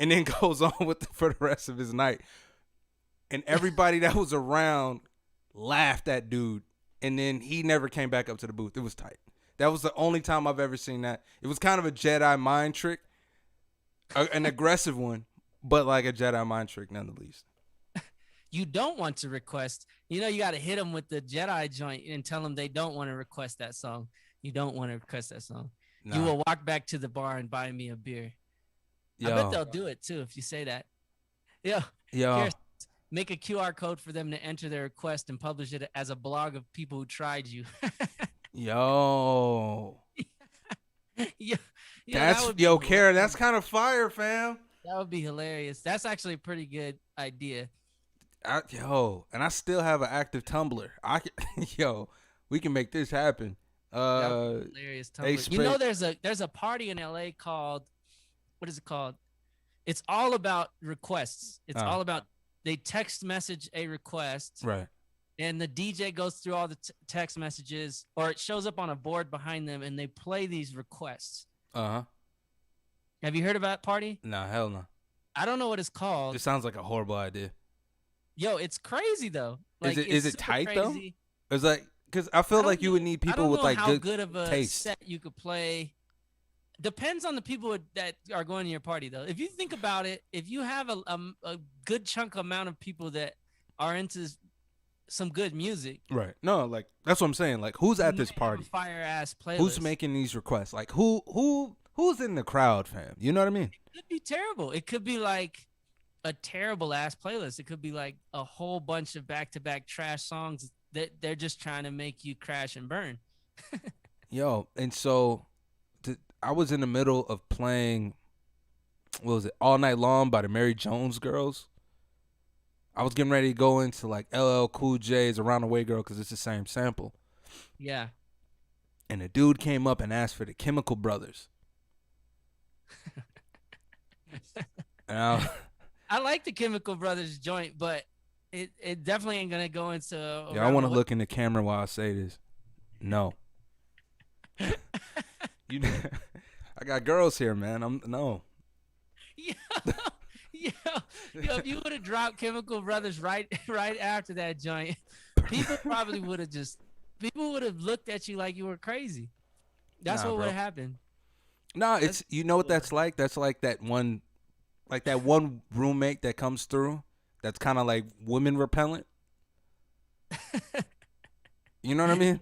A: And then goes on for the rest of his night. And everybody that was around laughed at dude. And then he never came back up to the booth. It was tight. That was the only time I've ever seen that. It was kind of a Jedi mind trick. An aggressive one, but like a Jedi mind trick nonetheless.
B: You don't want to request. You got to hit them with the Jedi joint and tell them they don't want to request that song. You don't want to request that song. Nah. You will walk back to the bar and buy me a beer. Yo. I bet they'll do it too if you say that. Yo. Here, make a QR code for them to enter their request and publish it as a blog of people who tried you.
A: Yo. Kara, that's kind of fire, fam.
B: That would be hilarious. That's actually a pretty good idea.
A: And I still have an active Tumblr. We can make this happen.
B: Hilarious Tumblr. There's a party in LA called, what is it called? It's all about requests. It's all about, they text message a request.
A: Right.
B: And the DJ goes through all the text messages, or it shows up on a board behind them, and they play these requests.
A: Uh-huh.
B: Have you heard about that party?
A: Nah, hell no.
B: I don't know what it's called.
A: It sounds like a horrible idea.
B: Yo, it's crazy though. Like,
A: is it tight
B: crazy.
A: Though? It's like, because I feel like you would need people with like
B: good of a
A: taste.
B: Set you could play. Depends on the people that are going to your party though. If you think about it, if you have a good chunk amount of people that are into some good music,
A: right? No, like that's what I'm saying. Like, who's at this party?
B: Fire ass playlist.
A: Who's making these requests? Like, who's in the crowd, fam? You know what I mean?
B: It could be terrible. It could be like a terrible ass playlist. It could be like a whole bunch of back-to-back trash songs that they're just trying to make you crash and burn.
A: Yo, and so I was in the middle of playing, what was it, All Night Long by the Mary Jones Girls. I was getting ready to go into like LL Cool J's Around the Way Girl because it's the same sample.
B: Yeah.
A: And a dude came up and asked for the Chemical Brothers. And
B: I like the Chemical Brothers joint, but it definitely ain't gonna go into.
A: Yeah, I want to look in the camera while I say this. No. I got girls here, man. No.
B: Yo, if you would have dropped Chemical Brothers right after that joint, people probably would have looked at you like you were crazy. That's what would have happened.
A: No, it's what that's like? That's like that one roommate that comes through that's kind of like women repellent. You know what I mean?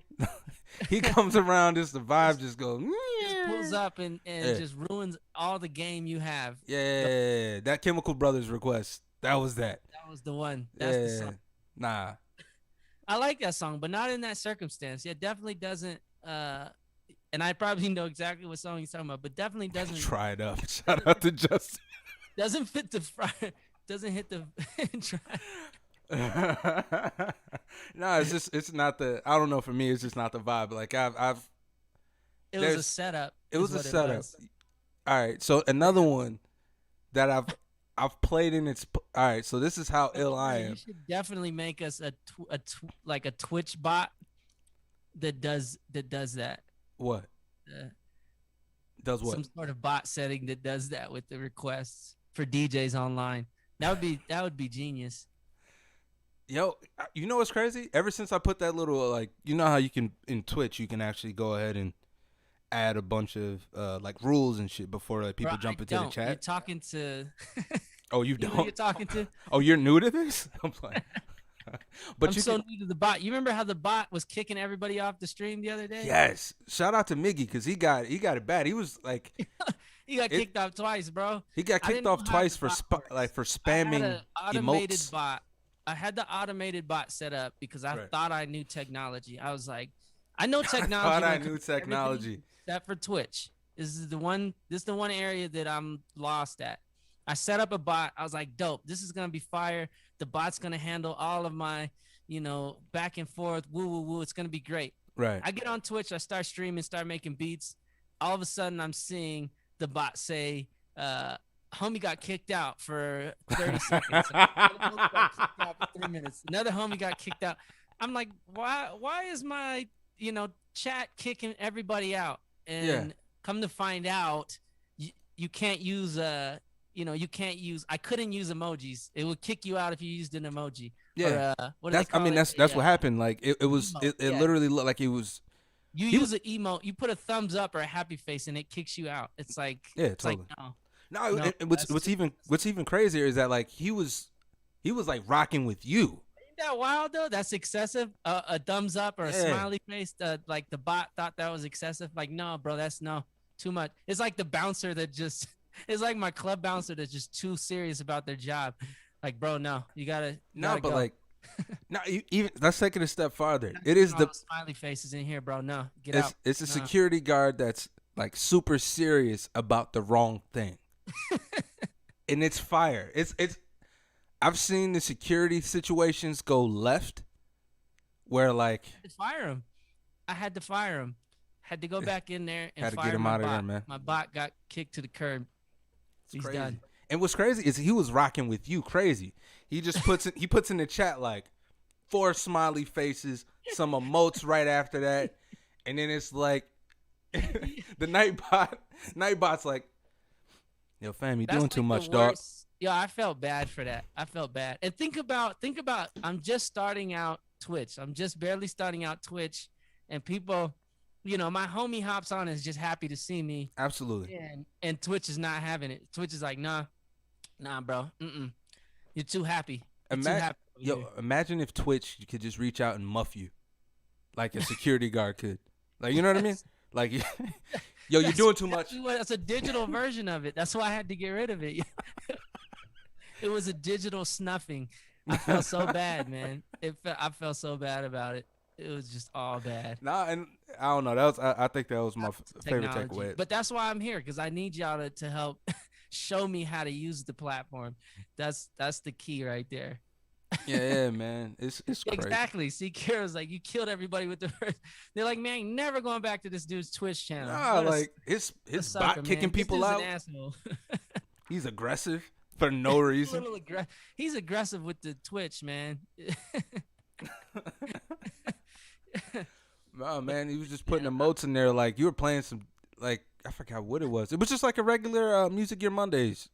A: He comes around, just the vibe just goes.
B: Just pulls up and just ruins all the game you have.
A: Yeah, that Chemical Brothers request. That was that.
B: That was the one. That's the song.
A: Nah.
B: I like that song, but not in that circumstance. Yeah, definitely doesn't. And I probably know exactly what song he's talking about, but definitely doesn't.
A: Try it up. Shout out to Justin.
B: Doesn't fit the doesn't hit the
A: No, it's not the, I don't know, for me it's just not the vibe. Like
B: it was a setup.
A: It was a setup. All right, so another one that I've played in its. All right, so this is how ill I am.
B: You should definitely make us a Twitch bot that does that.
A: What? Does what?
B: Some sort of bot setting that does that with the requests for DJs online. That would be genius.
A: Yo, you know what's crazy? Ever since I put that little, like, you know how you can in Twitch you can actually go ahead and add a bunch of like rules and shit before like people jump into the chat.
B: You're talking to.
A: Oh, you don't.
B: Who you're talking to.
A: Oh, you're new to this? I'm playing.
B: But I'm so new to the bot. You remember how the bot was kicking everybody off the stream the other day?
A: Yes. Shout out to Miggy because he got it bad. He was like,
B: he got kicked off twice, bro.
A: He got kicked off twice for spamming
B: automated
A: emotes.
B: Bot I had the automated bot set up because I
A: Right.
B: thought I knew technology. I was like, I know
A: I
B: technology
A: thought
B: when
A: I
B: it comes
A: knew
B: to everything
A: technology.
B: except for Twitch. This is the one area that I'm lost at. I set up a bot. I was like, dope. This is gonna be fire. The bot's gonna handle all of my, back and forth, woo woo woo. It's gonna be great.
A: Right.
B: I get on Twitch. I start streaming, start making beats. All of a sudden, I'm seeing the bot say, homie got kicked out for 30 seconds. Another homie got kicked out for 3 minutes. Another homie got kicked out. I'm like, why is my, chat kicking everybody out?
A: Yeah.
B: And come to find out, you can't use I couldn't use emojis. It would kick you out if you used an emoji.
A: Yeah.
B: Or what do they
A: That's I
B: call
A: mean
B: it?
A: that's what happened. Like it was
B: Emote.
A: it
B: Yeah.
A: literally looked like it was
B: You
A: he was
B: use an emote, you put a thumbs up or a happy face and it kicks you out.
A: yeah,
B: It's like
A: totally.
B: no.
A: No,
B: No,
A: what's even crazier is that like he was like rocking with you.
B: Ain't that wild though? That's excessive. A thumbs up or a
A: Yeah.
B: smiley face. Like the bot thought that was excessive. Like no, bro, that's no too much. It's like the bouncer that just. It's like my club bouncer that's just too serious about their job. Like, bro, no, you gotta.
A: No, but
B: go.
A: like no, even let's take it a step farther. It is
B: all
A: the
B: those smiley faces in here, bro. No, get
A: it's
B: out.
A: it's a
B: No.
A: security guard that's like super serious about the wrong thing. And it's fire. It's I've seen the security situations go left where like
B: I had to fire him. I had to fire him. Had to go back in there and
A: Had to
B: fire
A: get him
B: my
A: out of
B: bot.
A: there, man.
B: My bot got kicked to the curb.
A: It's
B: He's
A: crazy.
B: done.
A: And what's crazy is he was rocking with you crazy. He just puts in the chat like 4 smiley faces, some emotes right after that, and then it's like the nightbot's like, yo fam, you doing
B: That's
A: too
B: like
A: much,
B: the
A: dog.
B: worst. Yeah, I felt bad for that. I felt bad. And think about. I'm just starting out Twitch. I'm just barely starting out Twitch, and people, my homie hops on and is just happy to see me,
A: Absolutely.
B: and Twitch is not having it. Twitch is like, nah, bro, you're too happy. You're too happy.
A: Imagine if Twitch could just reach out and muff you, like a security guard could. Like, you know what I mean? Like, yo, you're doing too much.
B: That's a digital version of it. That's why I had to get rid of it. It was a digital snuffing. I felt so bad, man. I felt so bad about it. It was just all bad.
A: Nah, and I don't know. That was I think that was my favorite takeaway.
B: But that's why I'm here, because I need y'all to help show me how to use the platform. That's the key right there.
A: Yeah, man. It's crazy.
B: Exactly. See, Kara's like, you killed everybody with the first. They're like, man, ain't never going back to this dude's Twitch channel.
A: Nah, like his
B: sucker,
A: bot kicking
B: man.
A: people
B: This dude's
A: out.
B: An asshole.
A: He's aggressive for no reason.
B: He's aggressive with the Twitch, man.
A: Oh man, he was just putting emotes in there. Like you were playing some, like I forgot what it was. It was just like a regular Music Gear Mondays,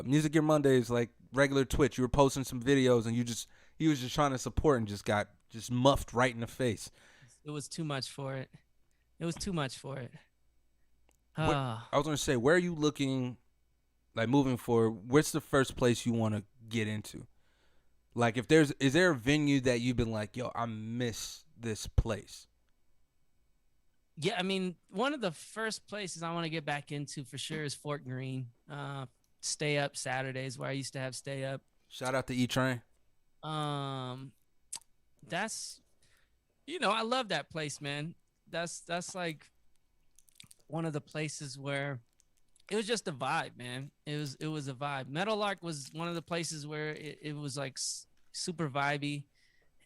A: Music Gear Mondays, like regular Twitch. You were posting some videos, and he was just trying to support, and just got muffed right in the face.
B: It was too much for it. It was too much for it.
A: I was gonna say, where are you looking, like moving forward? What's the first place you want to get into? Like, is there a venue that you've been like, yo, I miss this place?
B: Yeah, I mean, one of the first places I want to get back into for sure is Fort Greene. Stay Up Saturdays, where I used to have Stay Up.
A: Shout out to E Train.
B: That's, I love that place, man. That's like one of the places where it was just a vibe, man. It was a vibe. Metal Arc was one of the places where it was like super vibey.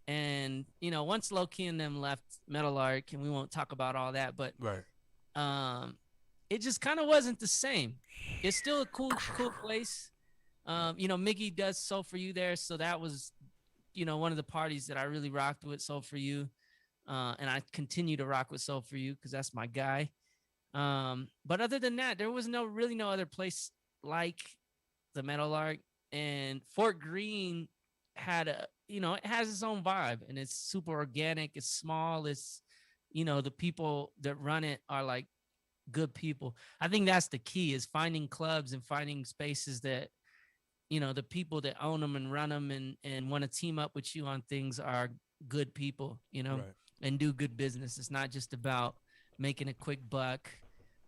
B: And, once Loki and them left Metal Arc, and we won't talk about all that, but
A: right.
B: It just kind of wasn't the same. It's still a cool place. Miggy does Soul For You there. So that was, one of the parties that I really rocked with, Soul For You. And I continue to rock with Soul For You because that's my guy. But other than that, there was no other place like the Metal Arc. And Fort Greene had it has its own vibe, and it's super organic. It's small. It's, the people that run it are like good people. I think that's the key, is finding clubs and finding spaces that, the people that own them and run them and want to team up with you on things are good people,
A: Right.
B: and do good business. It's not just about making a quick buck,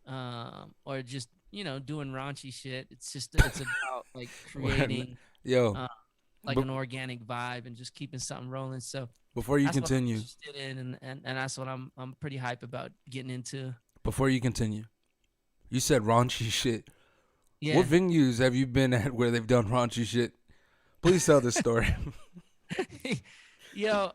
B: or just, doing raunchy shit. It's about like creating.
A: Yo,
B: uh, like
A: b-
B: an organic vibe and just keeping something rolling. So
A: before you
B: that's what I'm
A: continue,
B: interested in, and that's what I'm pretty hype about getting into.
A: before you continue, you said raunchy shit. What
B: Yeah.
A: venues have you been at where they've done raunchy shit? Please tell this story.
B: Yo,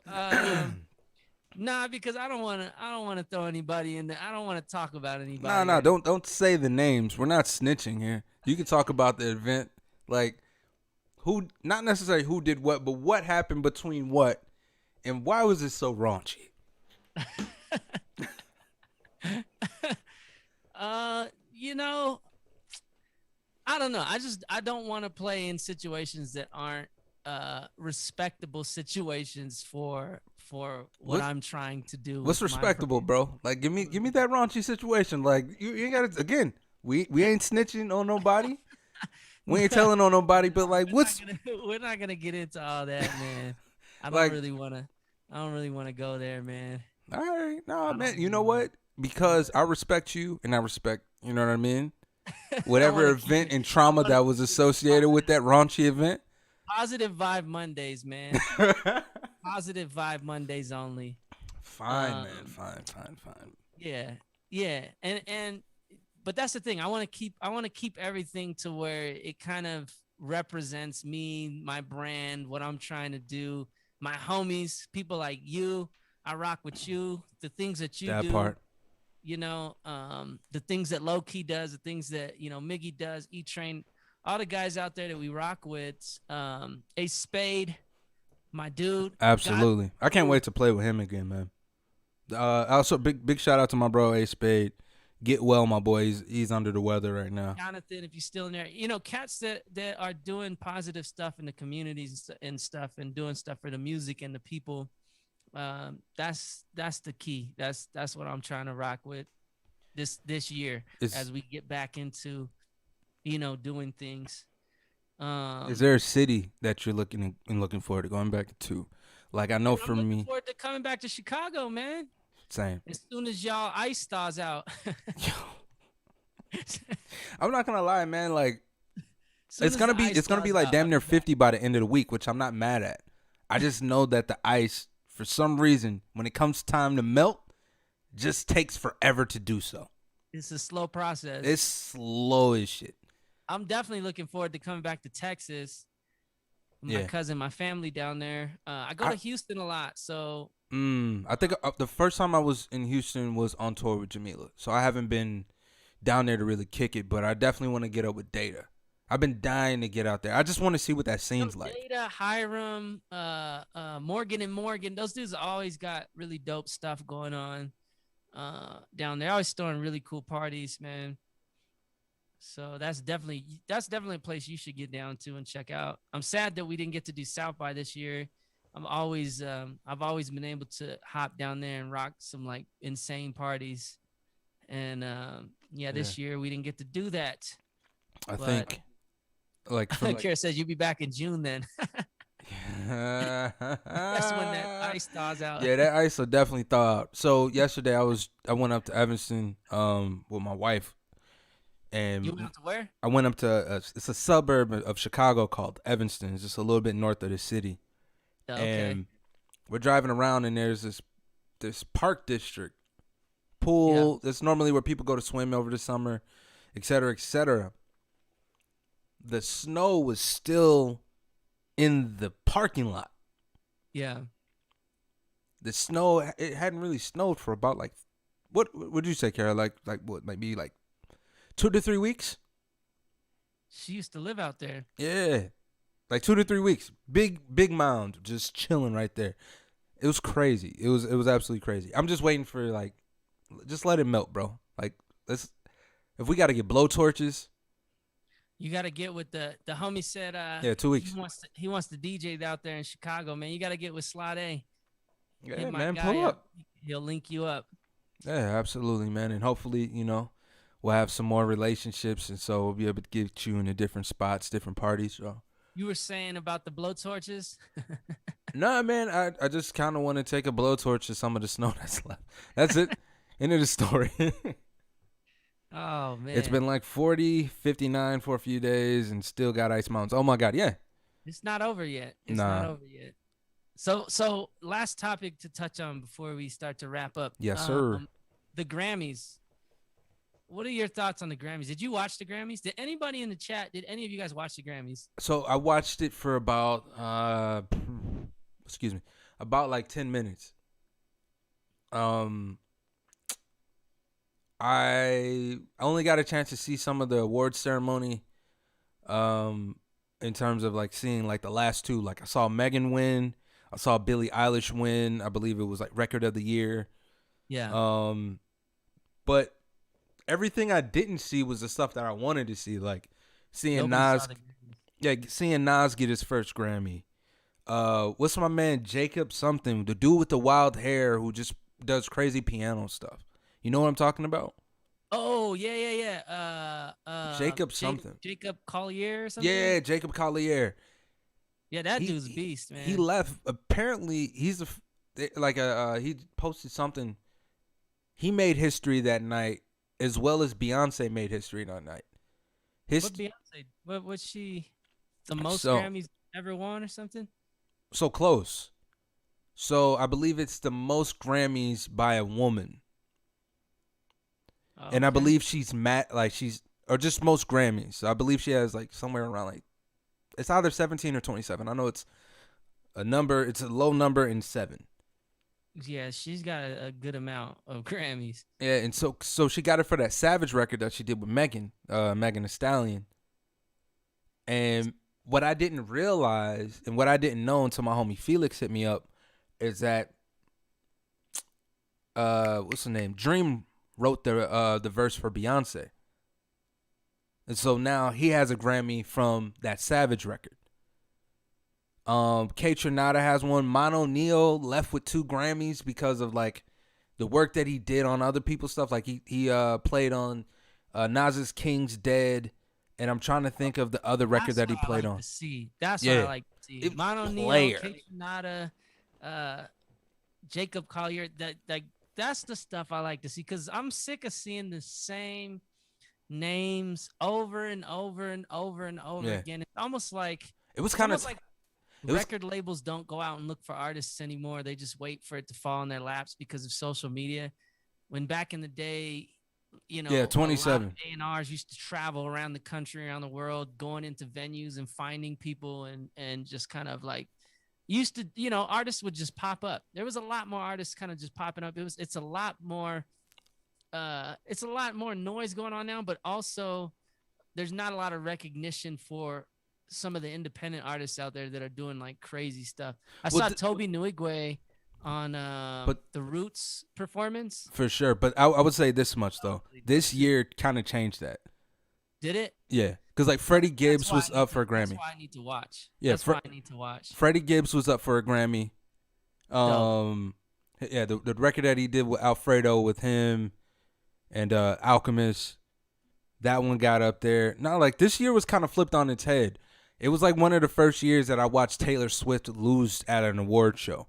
B: nah, because I don't wanna throw anybody in there. I don't wanna talk about
A: Nah,
B: anybody.
A: nah, don't say the names. We're not snitching here. You can talk about the event, like who, not necessarily who did what, but what happened between what, and why was it so raunchy?
B: You know, I don't know. I don't want to play in situations that aren't respectable situations for what
A: What
B: I'm trying to do
A: what's
B: with my
A: respectable,
B: brand.
A: bro? Like give me that raunchy situation. Like you ain't got to again. We ain't snitching on nobody. We ain't telling on nobody. But like, what's
B: We're not gonna get into all that, man. I don't
A: like?
B: really wanna I don't really wanna go there, man.
A: All right, no,
B: I don't
A: man. You
B: really
A: know
B: wanna
A: what? Because I respect you and I respect, you know what I mean? Whatever
B: wanna keep
A: event
B: it
A: and
B: I
A: trauma
B: wanna
A: that was
B: keep it
A: associated with that raunchy event.
B: positive vibe Mondays, man. Positive vibe Mondays only.
A: Fine, man.
B: Um
A: Fine.
B: yeah. Yeah. And but that's the thing. I want to keep everything to where it kind of represents me, my brand, what I'm trying to do, my homies, people like you. I rock with you, the things that you
A: That
B: do,
A: part.
B: the things that Low Key does, the things that, Miggy does, E Train, all the guys out there that we rock with, A Spade, my dude, God,
A: Absolutely. I can't wait to play with him again, man. Also, big shout out to my bro A Spade. Get well, my boy. He's under the weather right now.
B: Jonathan, if you're still in there, cats that are doing positive stuff in the communities and stuff and doing stuff for the music and the people. That's the key. That's what I'm trying to rock with this year as we get back into, doing things.
A: Is there a city that you're looking forward to going back to? Like I know
B: I'm
A: for
B: looking
A: me,
B: forward to coming back to Chicago, man.
A: same.
B: As soon as y'all ice thaws out.
A: I'm not gonna lie, man. Like
B: Soon as the ice
A: it's gonna be
B: thaws
A: like
B: out,
A: damn
B: I'll
A: near
B: be back.
A: 50 by the end of the week, which I'm not mad at. I just know that the ice, for some reason, when it comes time to melt, just takes forever to do so.
B: It's a slow process.
A: It's slow as shit.
B: I'm definitely looking forward to coming back to Texas. My cousin, my family down there. I go to Houston a lot, so.
A: I think the first time I was in Houston was on tour with Jamila, so I haven't been down there to really kick it, but I definitely want to get up with Data. I've been dying to get out there. I just want to see what that scene's like.
B: Data, Hiram, Morgan and Morgan, those dudes always got really dope stuff going on down there. Always throwing really cool parties, man. So that's definitely a place you should get down to and check out. I'm sad that we didn't get to do South by this year. I've always been able to hop down there and rock some like insane parties. And this year we didn't get to do that.
A: I think like
B: Kara says you'll be back in June then. That's when that ice thaws out.
A: Yeah, that ice will definitely thaw out. So yesterday I went up to Evanston with my wife. And
B: you went up to where?
A: I went up to it's a suburb of Chicago called Evanston. It's just a little bit north of the city.
B: Okay.
A: And we're driving around and there's this park district pool. Yeah. That's normally where people go to swim over the summer, et cetera, et cetera. The snow was still in the parking lot.
B: Yeah.
A: The snow, it hadn't really snowed for about like, what would you say, Kara? Like what, maybe like 2 to 3 weeks?
B: She used to live out there.
A: Yeah. Like 2 to 3 weeks. Big mound just chilling right there. It was crazy. It was absolutely crazy. I'm just waiting for like, just let it melt, bro. Like if we got to get blowtorches.
B: You got to get with the homie said
A: 2 weeks.
B: He wants to DJ out there in Chicago, man. You got to get with Slot A.
A: Yeah, man, pull up.
B: He'll link you up.
A: Yeah, absolutely, man. And hopefully, we'll have some more relationships, and so we'll be able to get you into different spots, different parties. So
B: you were saying about the blowtorches?
A: Nah, man. I just kind of want to take a blowtorch to some of the snow that's left. That's it. End of the story.
B: Oh, man.
A: It's been like 40, 59 for a few days and still got ice mountains. Oh, my God. Yeah.
B: It's not over yet. It's not
A: Nah.
B: over yet. So last topic to touch on before we start to wrap up.
A: Yes, sir.
B: The Grammys. What are your thoughts on the Grammys? Did you watch the Grammys? Did anybody in the chat? Did any of you guys watch the Grammys?
A: So I watched it for about excuse me, about like 10 minutes. I only got a chance to see some of the awards ceremony. In terms of like seeing like the last two, like I saw Megan win, I saw Billie Eilish win. I believe it was like record of the year.
B: Yeah.
A: But everything I didn't see was the stuff that I wanted to see, like seeing
B: Nobody
A: Nas.
B: saw the Grammys.
A: Yeah, seeing Nas get his first Grammy. What's my man Jacob something, the dude with the wild hair who just does crazy piano stuff. You know what I'm talking about?
B: Oh yeah.
A: Jacob something.
B: Jacob Collier or something.
A: Yeah, Jacob Collier.
B: Yeah, that dude's a beast, man.
A: He left. Apparently, he's he posted something. He made history that night, as well as Beyonce made history that night.
B: What Beyonce? What was she? The most Grammys ever won or something?
A: So close. So I believe it's the most Grammys by a woman.
B: Oh,
A: And I believe she's or just most Grammys. So I believe she has like somewhere around like, it's either 17 or 27. I know it's a number. It's a low number in 7.
B: Yeah, she's got a good amount of Grammys.
A: Yeah, and so she got it for that Savage record that she did with Megan Thee Stallion. And what I didn't realize and what I didn't know until my homie Felix hit me up is that what's the name? Dream wrote the verse for Beyonce. And so now he has a Grammy from that Savage record. K Tronada has one. Mono Neo left with 2 Grammys because of like the work that he did on other people's stuff. Like he played on Nas's King's Dead, and I'm trying to think of the other record that he played on.
B: That's what I like to see. Mono Neo, K Tronada, Jacob Collier. That's the stuff I like to see, because I'm sick of seeing the same names over and over and over and over again. It's almost like
A: it was kind of
B: like record labels don't go out and look for artists anymore. They just wait for it to fall in their laps because of social media. When back in the day,
A: 27
B: A&Rs used to travel around the country, around the world, going into venues and finding people and just kind of like used to, artists would just pop up. There was a lot more artists kind of just popping up. It's a lot more noise going on now, but also there's not a lot of recognition for some of the independent artists out there that are doing like crazy stuff. I saw Toby Nwigwe on the Roots performance.
A: For sure. But I would say this much though. This year kind of changed that.
B: Did it?
A: Yeah. Because like Freddie Gibbs was up for a Grammy.
B: That's why I need to watch.
A: Yeah,
B: that's why I need to watch.
A: Freddie Gibbs was up for a Grammy. Yeah, the record that he did with Alfredo with him and Alchemist, that one got up there. Now, like this year was kind of flipped on its head. It was like one of the first years that I watched Taylor Swift lose at an award show,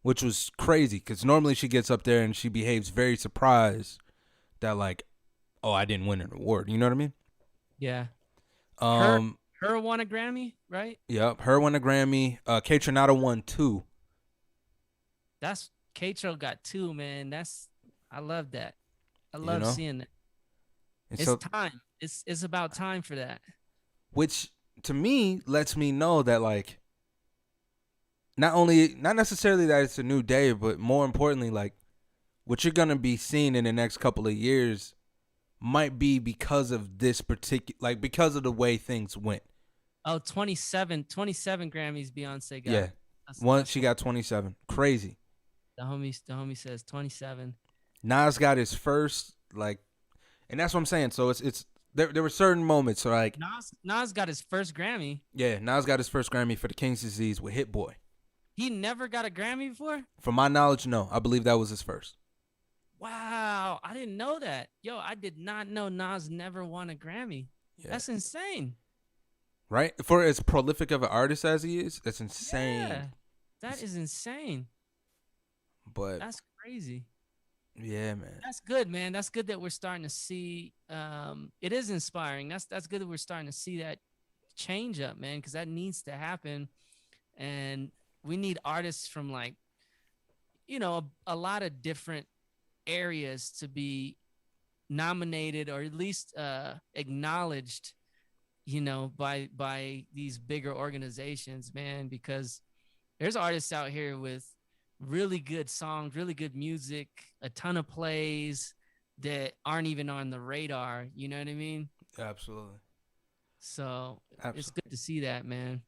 A: which was crazy because normally she gets up there and she behaves very surprised that like, oh, I didn't win an award. You know what I mean?
B: Yeah. Her won a Grammy, right?
A: Yep. Her won a Grammy. K Tronada won 2.
B: That's K-Tro got 2, man. I love that. I love seeing that. It's time. It's about time for that.
A: Which to me lets me know that like not necessarily that it's a new day, but more importantly, like what you're gonna be seeing in the next couple of years might be because of this particular, like because of the way things went.
B: Oh, 27 Grammys Beyonce got.
A: Yeah. She got 27. Crazy.
B: The homie says 27.
A: Nas got his first, like, and that's what I'm saying. So it's there were certain moments, so like
B: Nas got his first Grammy.
A: Yeah, Nas got his first Grammy for The King's Disease with Hit Boy.
B: He never got a Grammy before?
A: From my knowledge, no. I believe that was his first.
B: Wow, I didn't know that. Yo, I did not know Nas never won a Grammy. Yeah. That's insane.
A: Right? For as prolific of an artist as he is, that's insane.
B: Yeah, that is insane.
A: But
B: that's crazy.
A: Yeah, man.
B: That's good, man. That's good that we're starting to see. It is inspiring. That's good that we're starting to see that change up, man, because that needs to happen. And we need artists from like, a lot of different areas to be nominated or at least acknowledged, by these bigger organizations, man, because there's artists out here with really good songs, really good music, a ton of plays that aren't even on the radar. You know what I mean?
A: Absolutely.
B: So it's
A: Absolutely.
B: good to see that, man.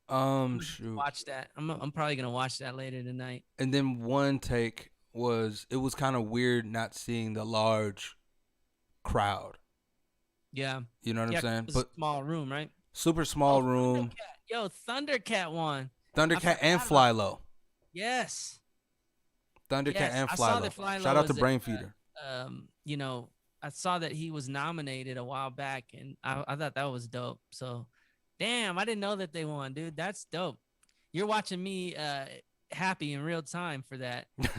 B: I'm gonna
A: Shoot.
B: watch that. I'm probably gonna watch that later tonight.
A: And then one take was it was kind of weird not seeing the large crowd.
B: Yeah,
A: You know what I'm
B: yeah.
A: saying?
B: It's a
A: But
B: small room, right?
A: super
B: Oh,
A: small room.
B: Thundercat. Yo, Thundercat won. I
A: Thundercat and
B: forgot about.
A: Fly Low.
B: Yes,
A: Thundercat
B: yes.
A: and
B: I
A: Fly
B: saw
A: Low.
B: that Fly
A: Shout
B: Low
A: out to
B: was at,
A: Brain Feeder.
B: um, you know, I saw that he was nominated a while back, and I thought that was dope. So, damn, I didn't know that they won, dude. That's dope. You're watching me happy in real time for that. That's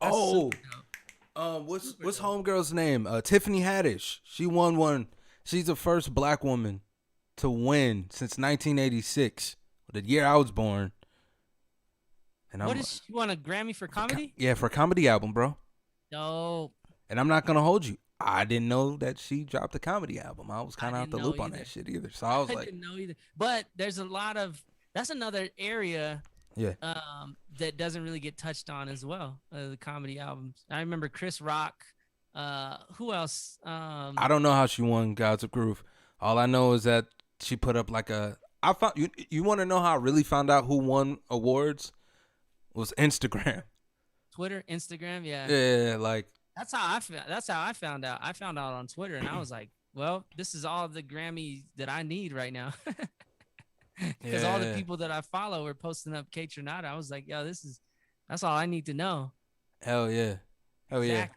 A: Oh,
B: super dope.
A: what's
B: Super dope.
A: homegirl's name? Tiffany Haddish. She won one. She's the first black woman to win since 1986, the year I was born. And
B: What is she won a Grammy for comedy?
A: Yeah, for a comedy album, bro.
B: Dope.
A: And I'm not gonna hold you. I didn't know that she dropped a comedy album. I was kind of out
B: didn't
A: the
B: know
A: loop on
B: either.
A: that shit either. So I was
B: I
A: like,
B: didn't know either. But there's a lot of that's another area
A: yeah,
B: that doesn't really get touched on as well. The comedy albums. I remember Chris Rock. Who else?
A: I don't know how she won Gods of Groove. All I know is that she put up like a. I found you. You want to know how I really found out who won awards? Was Instagram.
B: Twitter, Instagram, yeah.
A: Yeah, like
B: That's how I found out. I found out on Twitter, and I was like, "Well, this is all the Grammys that I need right now." Because all the
A: yeah.
B: people that I follow are posting up Kate Trinata. I was like, "Yo, that's all I need to know."
A: Hell yeah, hell yeah.
B: Exactly.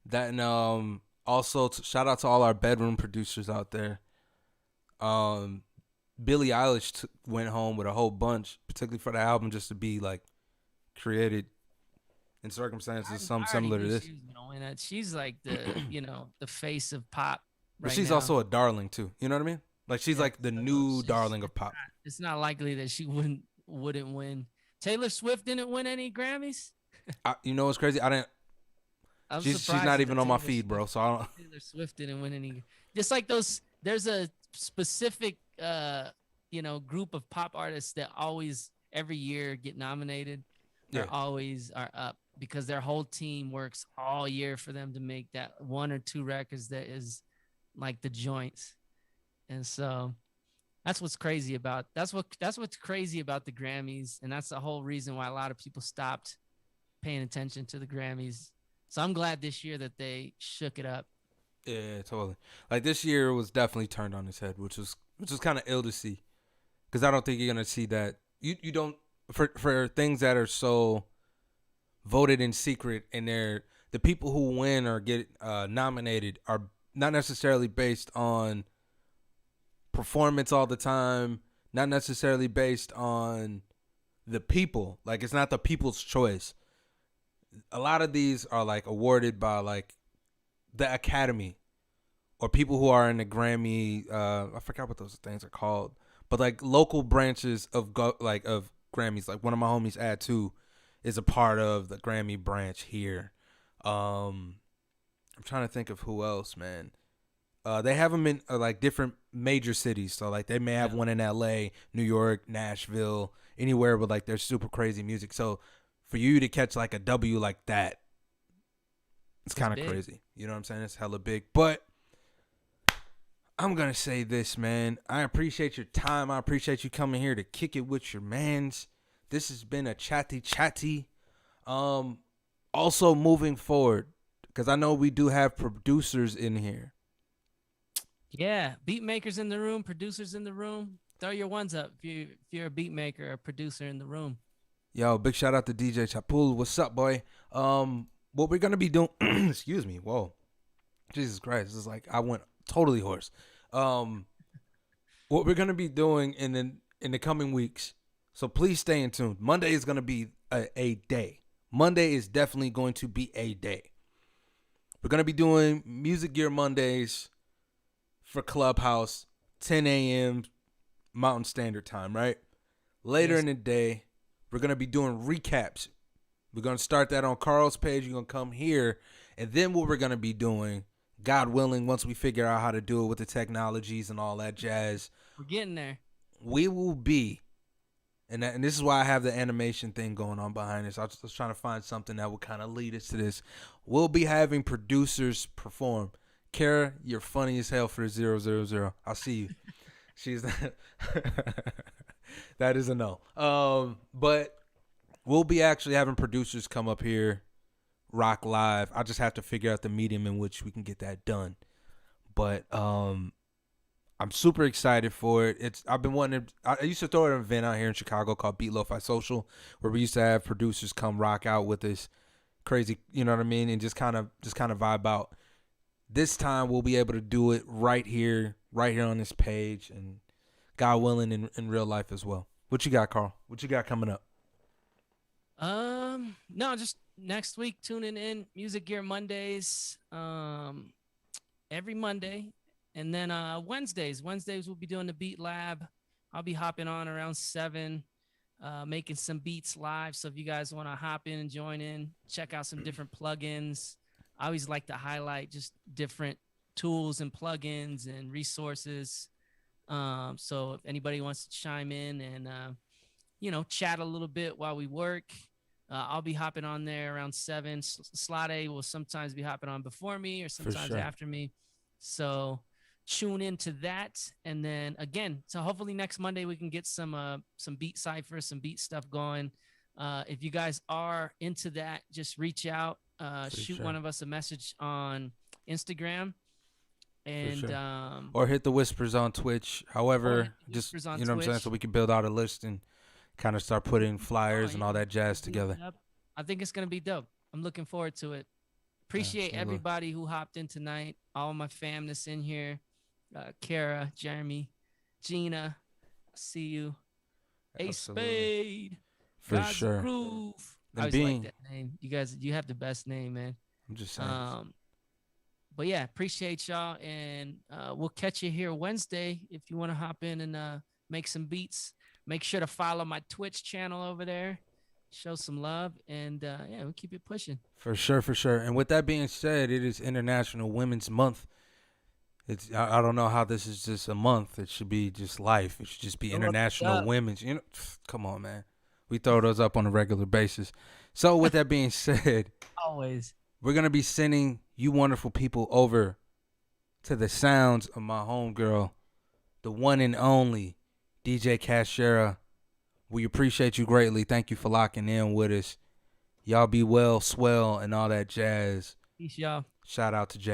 A: That and also shout out to all our bedroom producers out there. Billie Eilish went home with a whole bunch, particularly for the album, just to be like created in circumstances some
B: I already
A: similar to
B: knew
A: this.
B: she was gonna win it. She's like the the face of pop
A: But
B: right
A: she's
B: now.
A: also a darling too. You know what I mean? Like she's
B: Yeah,
A: like the
B: so
A: new darling of pop.
B: It's not likely that she wouldn't win. Taylor Swift didn't win any Grammys.
A: You know what's crazy? I didn't.
B: I'm
A: She's
B: surprised
A: not
B: that
A: even on my
B: Taylor
A: feed, bro.
B: Swift-
A: So I don't.
B: Taylor Swift didn't win any. Just like those, there's a specific group of pop artists that always every year get nominated.
A: Yeah.
B: Or always are up because their whole team works all year for them to make that one or two records that is like the joints. And so that's what's crazy about that's what's crazy about the Grammys, and that's the whole reason why a lot of people stopped paying attention to the Grammys. So I'm glad this year that they shook it up.
A: Yeah, totally. Like this year was definitely turned on its head, which was kind of ill to see, because I don't think you're gonna see that. You don't for things that are so voted in secret, and the people who win or get nominated are not necessarily based on performance all the time, not necessarily based on the people. Like it's not the people's choice. A lot of these are like awarded by like the Academy or people who are in the Grammy. I forgot what those things are called, but like local branches of of Grammys. Like one of my homies, Ad2, is a part of the Grammy branch here. I'm trying to think of who else, man. They have them in like different major cities. So like they may have one in LA, New York, Nashville, anywhere with like their super crazy music. So for you to catch like a W like that, it's kind of crazy. You know what I'm saying? It's hella big. But I'm going to say this, man. I appreciate your time. I appreciate you coming here to kick it with your mans. This has been a Chattie. Also moving forward, because I know we do have producers in here.
B: Yeah, beat makers in the room, producers in the room. Throw your ones up if you're a beat maker or a producer in the room.
A: Yo, big shout out to DJ Chapul. What's up, boy? What we're gonna be doing? Excuse me. Whoa, Jesus Christ! This is like I went totally hoarse. What we're gonna be doing in the coming weeks. So please stay in tune. Monday is gonna be a day. Monday is definitely going to be a day. We're gonna be doing Music Gear Mondays for Clubhouse, 10 a.m. Mountain Standard Time, right? Later
B: Yes.
A: in the day, we're going to be doing recaps. We're going to start that on Crrll's page. You're going to come here. And then what we're going to be doing, God willing, once we figure out how to do it with the technologies and all that jazz,
B: We're getting there.
A: we will be, and this is why I have the animation thing going on behind this. I was trying to find something that would kind of lead us to this. We'll be having producers perform. Kara, you're funny as hell for the 000. I'll see you. She's that is a no. But we'll be actually having producers come up here, rock live. I just have to figure out the medium in which we can get that done. But I'm super excited for it. I've been wanting to. I used to throw an event out here in Chicago called Beat Lo-Fi Social, where we used to have producers come rock out with us, crazy, you know what I mean, and just kind of vibe out. This time we'll be able to do it right here on this page, and God willing, in real life as well. What you got, Crrll? What you got coming up?
B: No, just next week, tuning in Music Gear Mondays, every Monday. And then Wednesdays we'll be doing the Beat Lab. I'll be hopping on around 7, making some beats live. So if you guys want to hop in and join in, check out some different plugins. I always like to highlight just different tools and plugins and resources. So if anybody wants to chime in and chat a little bit while we work, I'll be hopping on there around 7. Slade will sometimes be hopping on before me or sometimes after me. So tune into that. And then again, so hopefully next Monday we can get some beat cyphers, some beat stuff going. If you guys are into that, just reach out, shoot one of us a message on Instagram, and
A: or hit the whispers on Twitch. However, just you know what I'm saying, so we can build out a list and kind of start putting flyers and all that jazz together.
B: I think it's gonna be dope. I'm looking forward to it. Appreciate everybody who hopped in tonight. All my fam that's in here. Kara, Jeremy, Gina, I see you. A Spade.
A: For God's sure.
B: Groove. I always like that name. You guys, you have the best name, man.
A: I'm just saying.
B: But yeah, appreciate y'all, and we'll catch you here Wednesday if you want to hop in and make some beats. Make sure to follow my Twitch channel over there. Show some love, and yeah, we'll keep it pushing.
A: For sure, for sure. And with that being said, it is International Women's Month. I don't know how this is just a month. It should be just life. It should just be International Women's. You know, come on, man. We throw those up on a regular basis. So with that being said,
B: always
A: we're gonna be sending you wonderful people over to the sounds of my homegirl, the one and only DJ Cashera. We appreciate you greatly. Thank you for locking in with us. Y'all be well, swell, and all that jazz.
B: Peace, y'all.
A: Shout out to Jay.